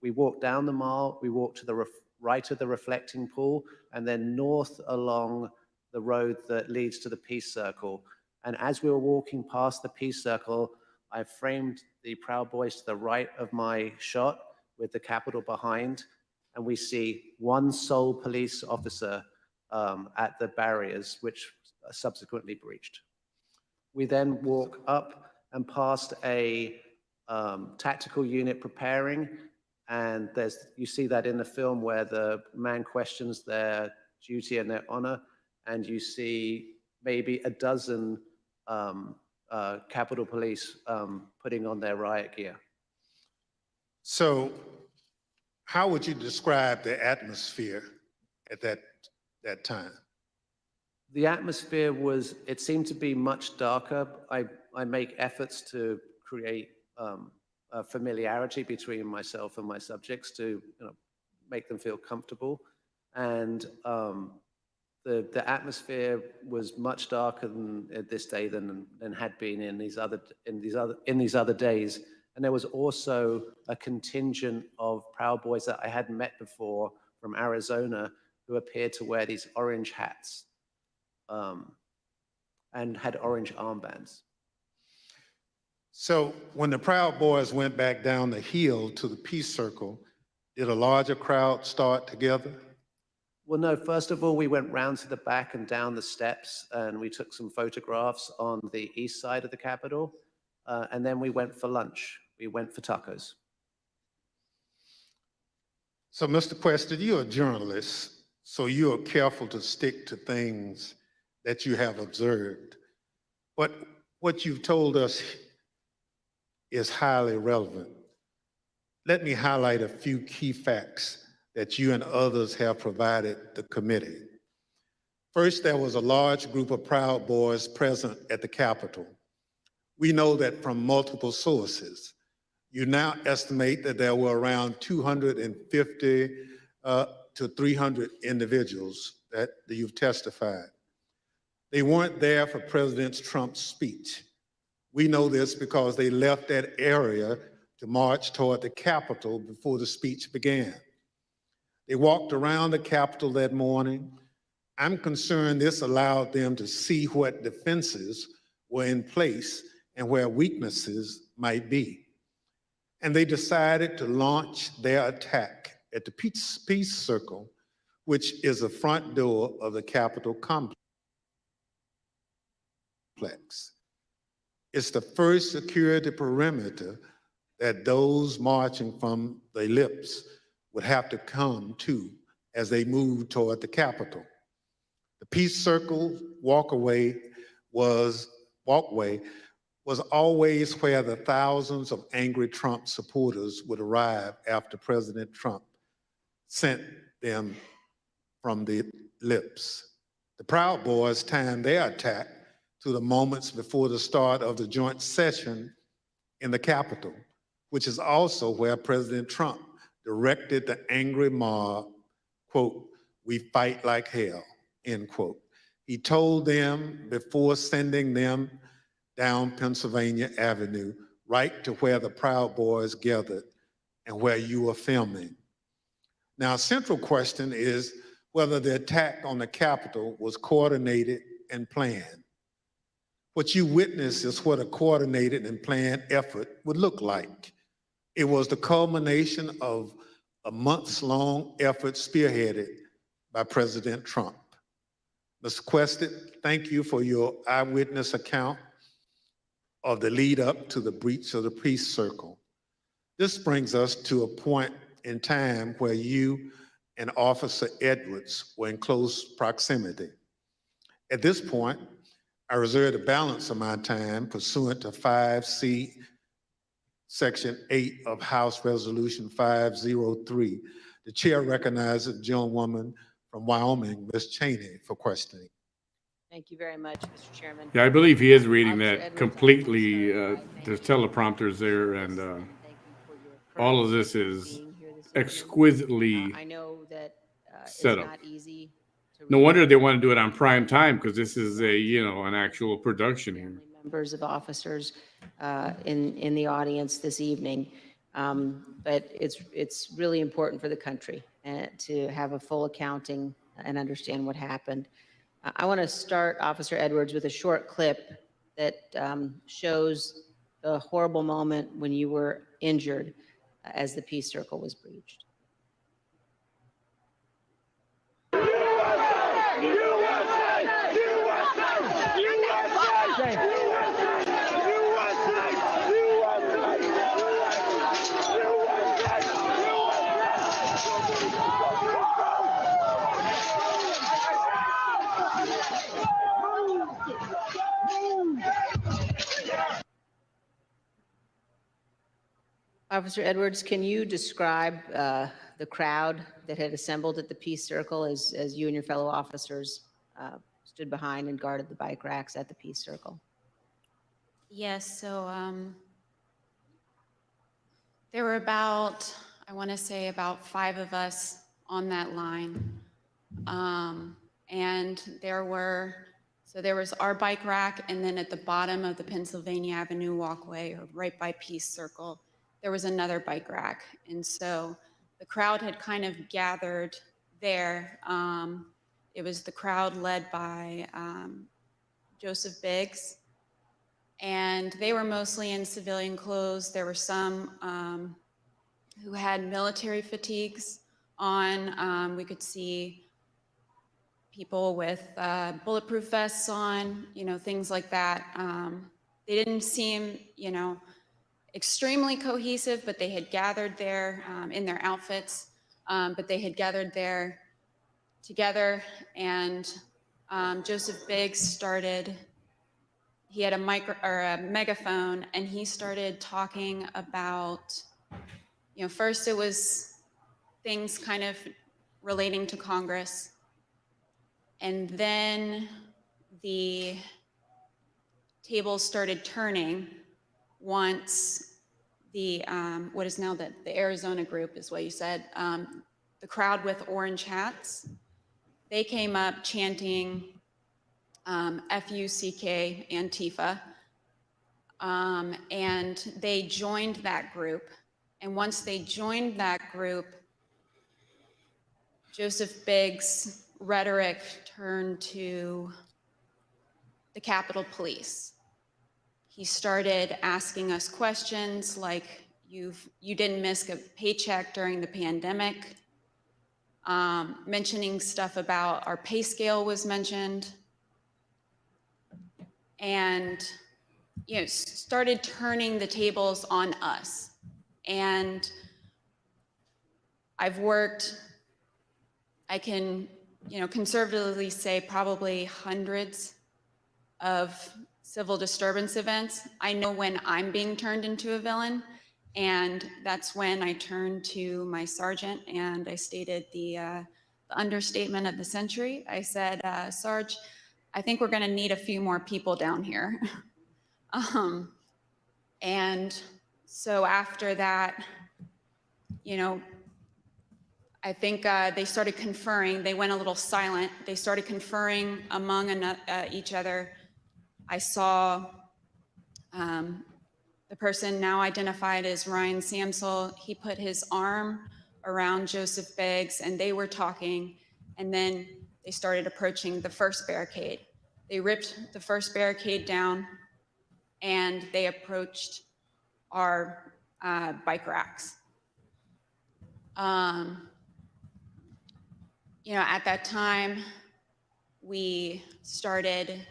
we walked down the mall, we walked to the right of the reflecting pool, and then north along the road that leads to the Peace Circle. And as we were walking past the Peace Circle, I framed the Proud Boys to the right of my shot with the Capitol behind, and we see one sole police officer at the barriers, which subsequently breached. We then walk up and past a tactical unit preparing, and you see that in the film where the man questions their duty and their honor, and you see maybe a dozen Capitol Police putting on their riot gear. So how would you describe the atmosphere at that time? The atmosphere it seemed to be much darker. I make efforts to create a familiarity between myself and my subjects to make them feel comfortable. And the atmosphere was much darker this day than had been in these other days. And there was also a contingent of Proud Boys that I hadn't met before from Arizona who appeared to wear these orange hats and had orange armbands. So when the Proud Boys went back down the hill to the Peace Circle, did a larger crowd start together? Well, no, first of all, we went round to the back and down the steps, and we took some photographs on the east side of the Capitol, and then we went for lunch. We went for tacos. So, Mr. Preston, you're a journalist, so you're careful to stick to things that you have observed. But what you've told us is highly relevant. Let me highlight a few key facts that you and others have provided the committee. First, there was a large group of Proud Boys present at the Capitol. We know that from multiple sources. You now estimate that there were around 250 to 300 individuals that you've testified. They weren't there for President Trump's speech. We know this because they left that area to march toward the Capitol before the speech began. They walked around the Capitol that morning. I'm concerned this allowed them to see what defenses were in place and where weaknesses might be. And they decided to launch their attack at the Peace Circle, which is the front door of the Capitol complex. It's the first security perimeter that those marching from the ellipse would have to come to as they move toward the Capitol. The Peace Circle walkway was always where the thousands of angry Trump supporters would arrive after President Trump sent them from the ellipse. The Proud Boys timed their attack to the moments before the start of the joint session in the Capitol, which is also where President Trump directed the angry mob, quote, "We fight like hell," end quote. He told them before sending them down Pennsylvania Avenue, right to where the Proud Boys gathered and where you were filming. Now, a central question is whether the attack on the Capitol was coordinated and planned. What you witnessed is what a coordinated and planned effort would look like. It was the culmination of a months-long effort spearheaded by President Trump. Ms. Quested, thank you for your eyewitness account of the lead up to the breach of the peace circle. This brings us to a point in time where you and Officer Edwards were in close proximity. At this point, I reserve the balance of my time pursuant to 5C, Section 8 of House Resolution 503. The chair recognizes the gentlewoman from Wyoming, Ms. Cheney, for questioning. Thank you very much, Mr. Chairman. Yeah, I believe he is reading Officer that Edwards, completely. Thank There's you. teleprompters there, and Thank you for your all of courage this in is being here this evening. exquisitely I know that it's set up. not easy to No read wonder they want to do it on prime time, because this is an actual production here. members of officers in the audience this evening. But it's really important for the country to have a full accounting and understand what happened. I want to start, Officer Edwards, with a short clip that shows the horrible moment when you were injured as the peace circle was breached. Officer Edwards, can you describe the crowd that had assembled at the Peace Circle as you and your fellow officers stood behind and guarded the bike racks at the Peace Circle? Yes, so there were about, I want to say about 5 of us on that line. And there was our bike rack, and then at the bottom of the Pennsylvania Avenue walkway, or right by Peace Circle, there was another bike rack. And so the crowd had kind of gathered there. It was the crowd led by Joseph Biggs, and they were mostly in civilian clothes. There were some who had military fatigues on. We could see people with bulletproof vests on, things like that. They didn't seem, extremely cohesive, but they had gathered there in their outfits, but they had gathered there together. And Joseph Biggs started, he had a megaphone, and he started talking about, first it was things kind of relating to Congress. And then the tables started turning once the, what is now the Arizona group is what you said, the crowd with orange hats, they came up chanting F-U-C-K, Antifa, and they joined that group. And once they joined that group, Joseph Biggs' rhetoric turned to the Capitol Police. He started asking us questions like, you didn't miss a paycheck during the pandemic, mentioning stuff about our pay scale was mentioned, and started turning the tables on us. And I've worked, I can conservatively say probably hundreds of civil disturbance events. I know when I'm being turned into a villain, and that's when I turned to my sergeant and I stated the understatement of the century. I said, Sarge, I think we're gonna need a few more people down here. And so after that, I think they started conferring. They went a little silent. They started conferring among each other. I saw the person now identified as Ryan Samsel. He put his arm around Joseph Beggs, and they were talking. And then they started approaching the first barricade. They ripped the first barricade down, and they approached our bike racks. You know, at that time, we started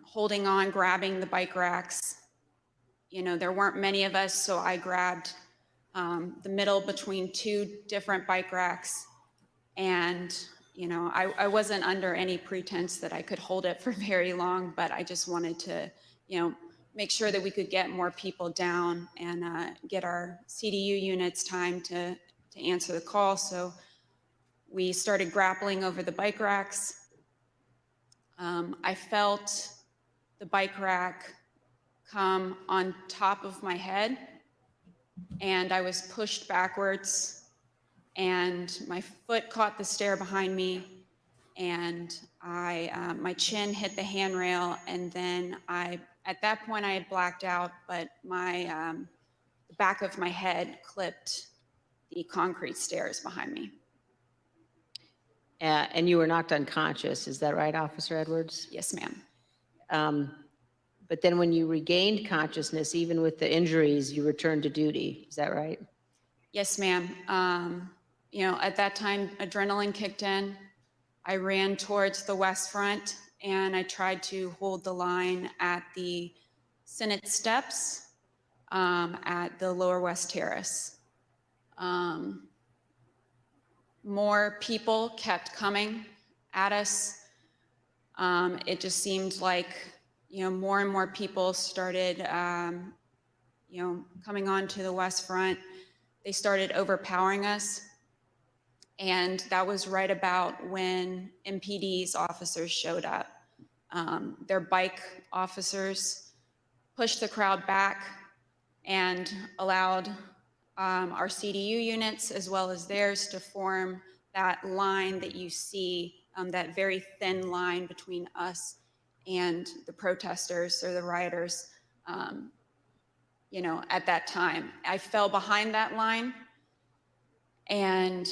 holding on, grabbing the bike racks. You know, there weren't many of us, so I grabbed the middle between two different bike racks. And, you know, I wasn't under any pretense that I could hold it for very long, but I just wanted to, you know, make sure that we could get more people down and get our CDU units time to answer the call. So we started grappling over the bike racks. I felt the bike rack come on top of my head, and I was pushed backwards, and my foot caught the stair behind me, and my chin hit the handrail, and then at that point I had blacked out, but the back of my head clipped the concrete stairs behind me. And you were knocked unconscious, is that right, Officer Edwards? Yes, ma'am. But then when you regained consciousness, even with the injuries, you returned to duty, is that right? Yes, ma'am. You know, at that time, adrenaline kicked in. I ran towards the West Front, and I tried to hold the line at the Senate steps at the Lower West Terrace. More people kept coming at us. It just seemed like, you know, more and more people started, you know, coming onto the West Front. They started overpowering us. And that was right about when MPD's officers showed up. Their bike officers pushed the crowd back and allowed our CDU units as well as theirs to form that line that you see, that very thin line between us and the protesters or the rioters, you know, at that time. I fell behind that line, and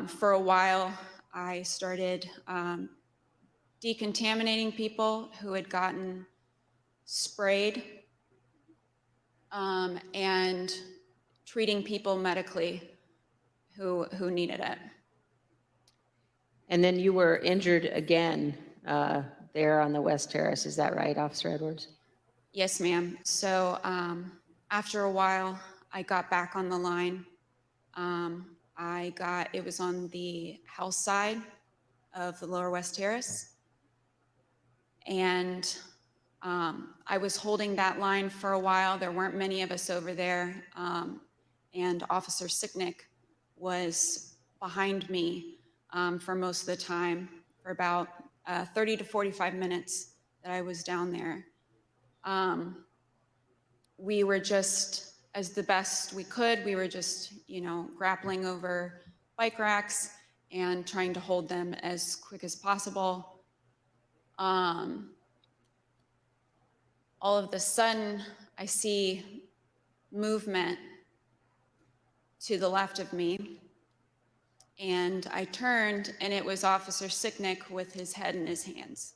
for a while I started decontaminating people who had gotten sprayed and treating people medically who needed it. And then you were injured again there on the West Terrace, is that right, Officer Edwards? Yes, ma'am. So after a while, I got back on the line. It was on the house side of the Lower West Terrace. And I was holding that line for a while. There weren't many of us over there. And Officer Sicknick was behind me for most of the time, for about 30 to 45 minutes that I was down there. We were just, as the best we could, we were just, you know, grappling over bike racks and trying to hold them as quick as possible. All of a sudden, I see movement to the left of me, and I turned, and it was Officer Sicknick with his head in his hands,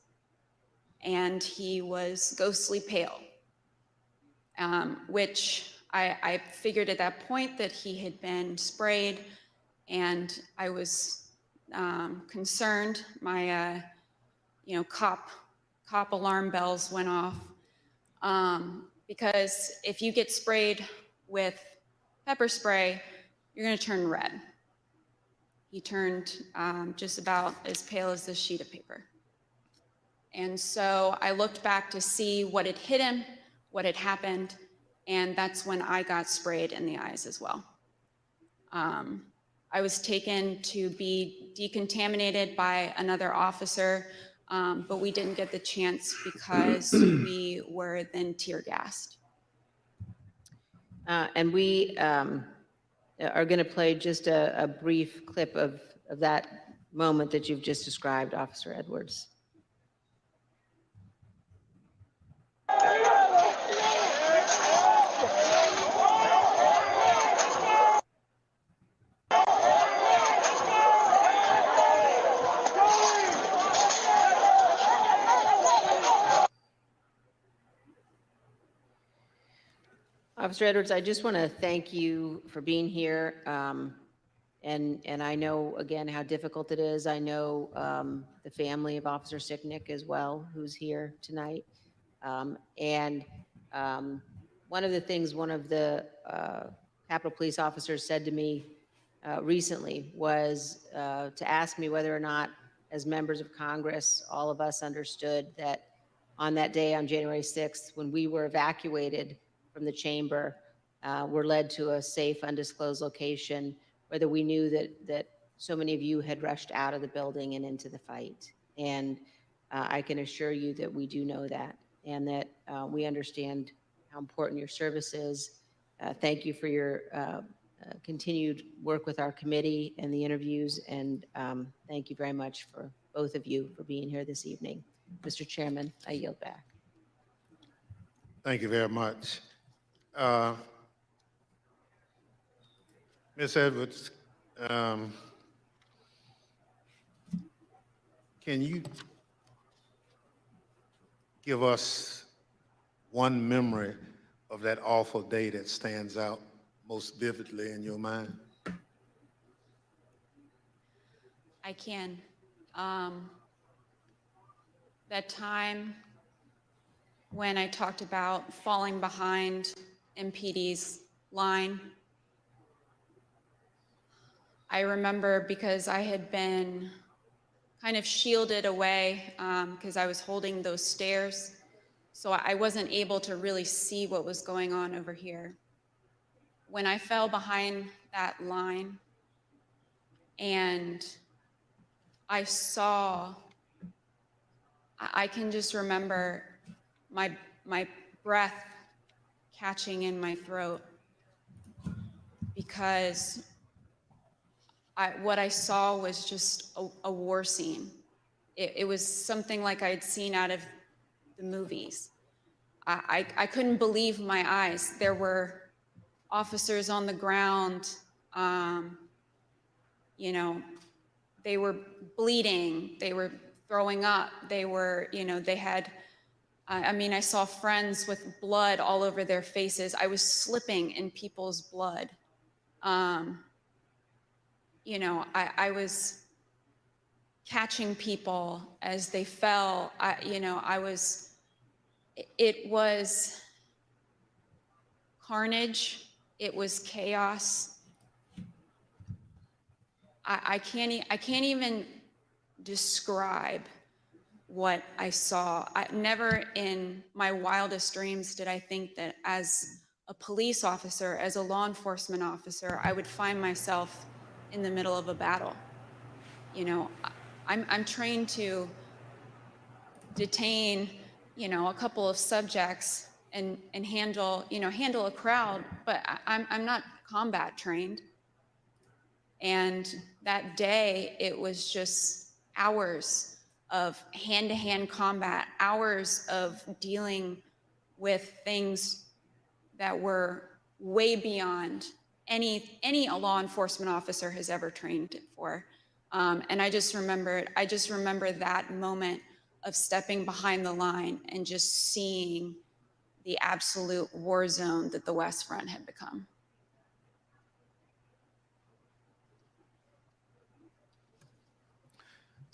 and he was ghostly pale, which I figured at that point that he had been sprayed, and I was concerned. My you know, cop alarm bells went off, because if you get sprayed with pepper spray, you're going to turn red. He turned just about as pale as this sheet of paper. And so I looked back to see what had hit him, what had happened, and that's when I got sprayed in the eyes as well. I was taken to be decontaminated by another officer, but we didn't get the chance because we were then tear gassed. And we are going to play just a brief clip of that moment that you've just described, Officer Edwards. Officer Edwards, I just want to thank you for being here. And I know, again, how difficult it is. I know the family of Officer Sicknick as well, who's here tonight. And one of the things one of the Capitol Police officers said to me recently was to ask me whether or not, as members of Congress, all of us understood that on that day, on January 6th, when we were evacuated from the chamber, were led to a safe, undisclosed location, whether we knew that so many of you had rushed out of the building and into the fight. And I can assure you that we do know that, and that we understand how important your service is. Thank you for your continued work with our committee and the interviews, and thank you very much for both of you for being here this evening. Mr. Chairman, I yield back. Thank you very much. Ms. Edwards, can you give us one memory of that awful day that stands out most vividly in your mind? I can. That time when I talked about falling behind MPD's line, I remember because I had been kind of shielded away because I was holding those stairs. So I wasn't able to really see what was going on over here. When I fell behind that line and I saw, I can just remember my breath catching in my throat because what I saw was just a war scene. It was something like I'd seen out of the movies. I couldn't believe my eyes. There were officers on the ground, you know, they were bleeding, they were throwing up, they were, you know, they had, I mean, I saw friends with blood all over their faces. I was slipping in people's blood. You know, I was catching people as they fell. You know, it was carnage. It was chaos. I can't even describe what I saw. Never in my wildest dreams did I think that as a police officer, as a law enforcement officer, I would find myself in the middle of a battle. You know, I'm trained to detain, you know, a couple of subjects and handle a crowd, but I'm not combat trained. And that day, it was just hours of hand-to-hand combat, hours of dealing with things that were way beyond any law enforcement officer has ever trained for. And I just remember that moment of stepping behind the line and just seeing the absolute war zone that the West Front had become.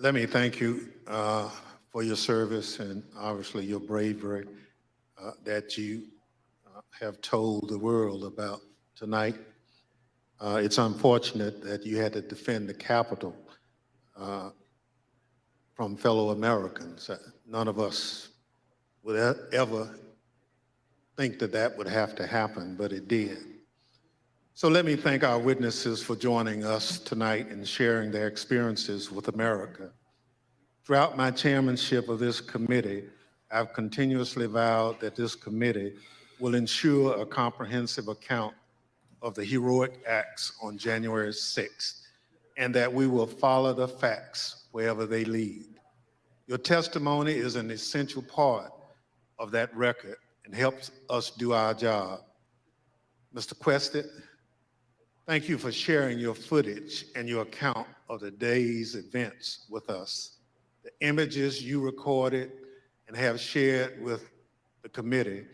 Let me thank you for your service and obviously your bravery that you have told the world about tonight. It's unfortunate that you had to defend the Capitol from fellow Americans. None of us would ever think that that would have to happen, but it did. So let me thank our witnesses for joining us tonight and sharing their experiences with America. Throughout my chairmanship of this committee, I've continuously vowed that this committee will ensure a comprehensive account of the heroic acts on January 6th, and that we will follow the facts wherever they lead. Your testimony is an essential part of that record and helps us do our job. Mr. Quested, thank you for sharing your footage and your account of the day's events with us. The images you recorded and have shared with the committee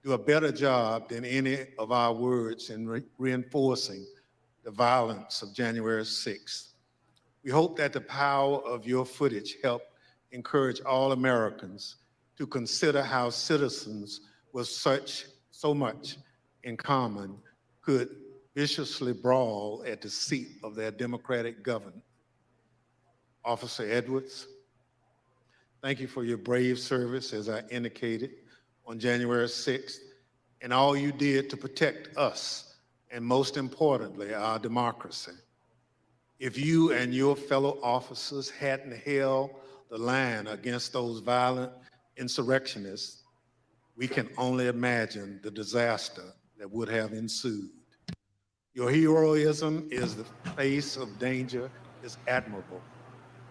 do a better job than any of our words in reinforcing the violence of January 6th. We hope that the power of your footage helped encourage all Americans to consider how citizens with so much in common could viciously brawl at the seat of their democratic government. Officer Edwards, thank you for your brave service, as I indicated, on January 6th, and all you did to protect us, and most importantly, our democracy. If you and your fellow officers hadn't held the line against those violent insurrectionists, we can only imagine the disaster that would have ensued. Your heroism in the face of danger is admirable,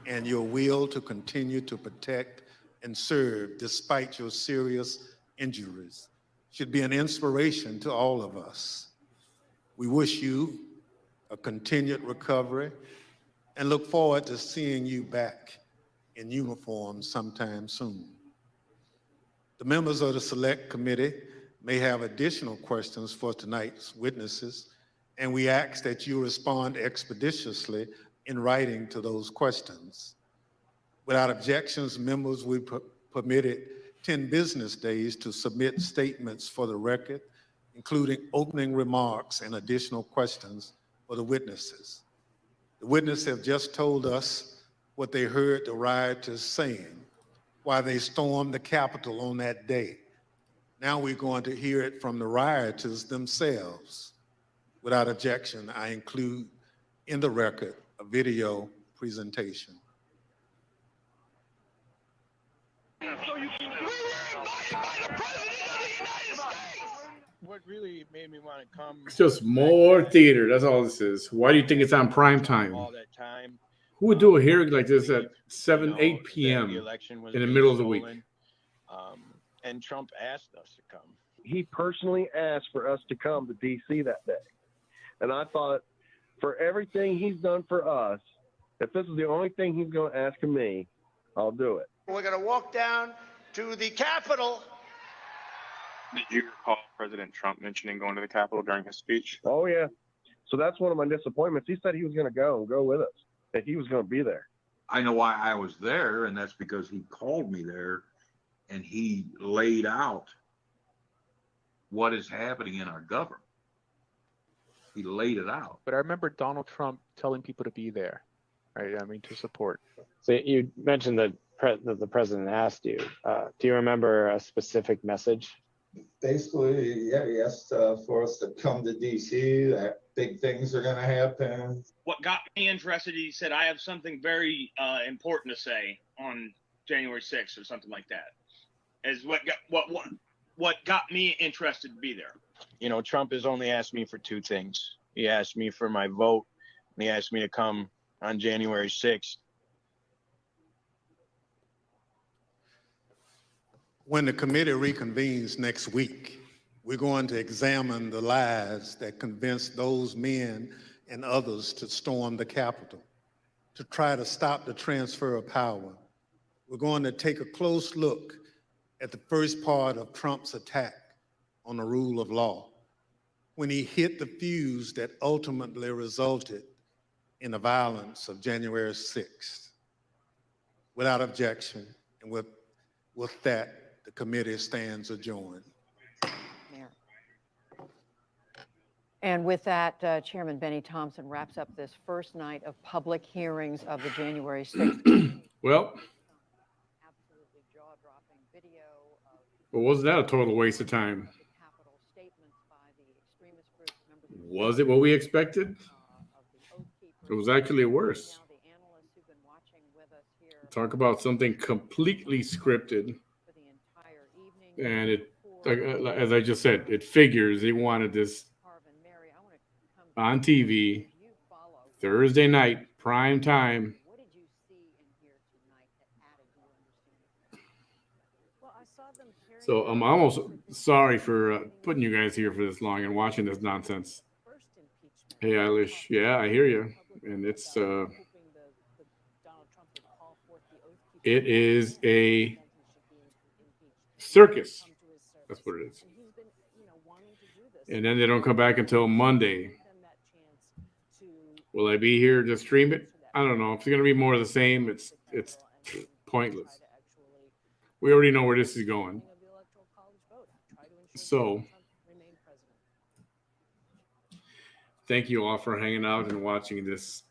and your will to continue to protect and serve despite your serious injuries should be an inspiration to all of us. We wish you a continued recovery and look forward to seeing you back in uniform sometime soon. The members of the Select Committee may have additional questions for tonight's witnesses, and we ask that you respond expeditiously in writing to those questions. Without objections, members will be permitted 10 business days to submit statements for the record, including opening remarks and additional questions for the witnesses. The witnesses have just told us what they heard the rioters saying while they stormed the Capitol on that day. Now we're going to hear it from the rioters themselves. Without objection, I include in the record a video presentation. What really made me want to come? It's just more theater. That's all this is. Why do you think it's on prime time? All that time. Who would do a hearing like this at 7, 8 The p.m. election was in the being middle of the week? stolen, and Trump asked us to come. He personally asked for us to come to D.C. that day. And I thought, for everything he's done for us, if this is the only thing he's going to ask of me, I'll do it. We're going to walk down to the Capitol. Did you recall President Trump mentioning going to the Capitol during his speech? Oh, yeah. So that's one of my disappointments. He said he was going to go with us, that he was going to be there. I know why I was there, and that's because he called me there and he laid out what is happening in our government. He laid it out. But I remember Donald Trump telling people to be there, right? I mean, to support. So you mentioned that the president asked you. Do you remember a specific message? Basically, yeah, he asked for us to come to DC, that big things are going to happen. What got me interested, he said, I have something very important to say on January 6th or something like that, is what got me interested to be there. You know, Trump has only asked me for two things. He asked me for my vote, and he asked me to come on January 6th. When the committee reconvenes next week, we're going to examine the lies that convinced those men and others to storm the Capitol, to try to stop the transfer of power. We're going to take a close look at the first part of Trump's attack on the rule of law, when he hit the fuse that ultimately resulted in the violence of January 6th. Without objection, and with that, the committee stands adjourned. And with that, Chairman Bennie Thompson wraps up this first night of public hearings of the January 6th. Well, wasn't that a total waste of time? Was it what we expected? It was actually worse. Talk about something completely scripted. And it, as I just said, it figures they wanted this on TV Thursday night, prime time. So I'm almost sorry for putting you guys here for this long and watching this nonsense. Hey, Eilish, yeah, I hear you, and it is a circus. That's what it is. And then they don't come back until Monday. Will I be here to stream it? I don't know. If it's going to be more of the same, it's pointless. We already know where this is going. So, thank you all for hanging out and watching this,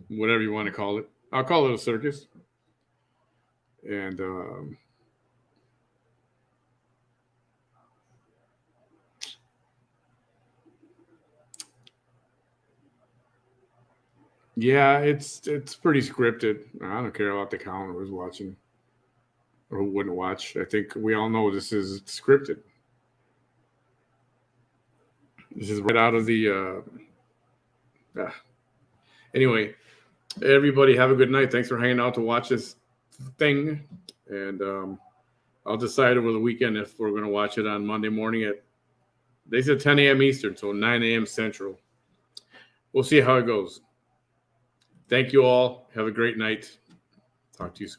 whatever you want to call it. I'll call it a circus. And yeah, it's pretty scripted. I don't care about the count who's watching or who wouldn't watch. I think we all know this is scripted. This is right out of the anyway, everybody have a good night. Thanks for hanging out to watch this thing. And I'll decide over the weekend if we're going to watch it on Monday morning they said 10 a.m. Eastern, so 9 a.m. Central. We'll see how it goes. Thank you all. Have a great night. Talk to you soon.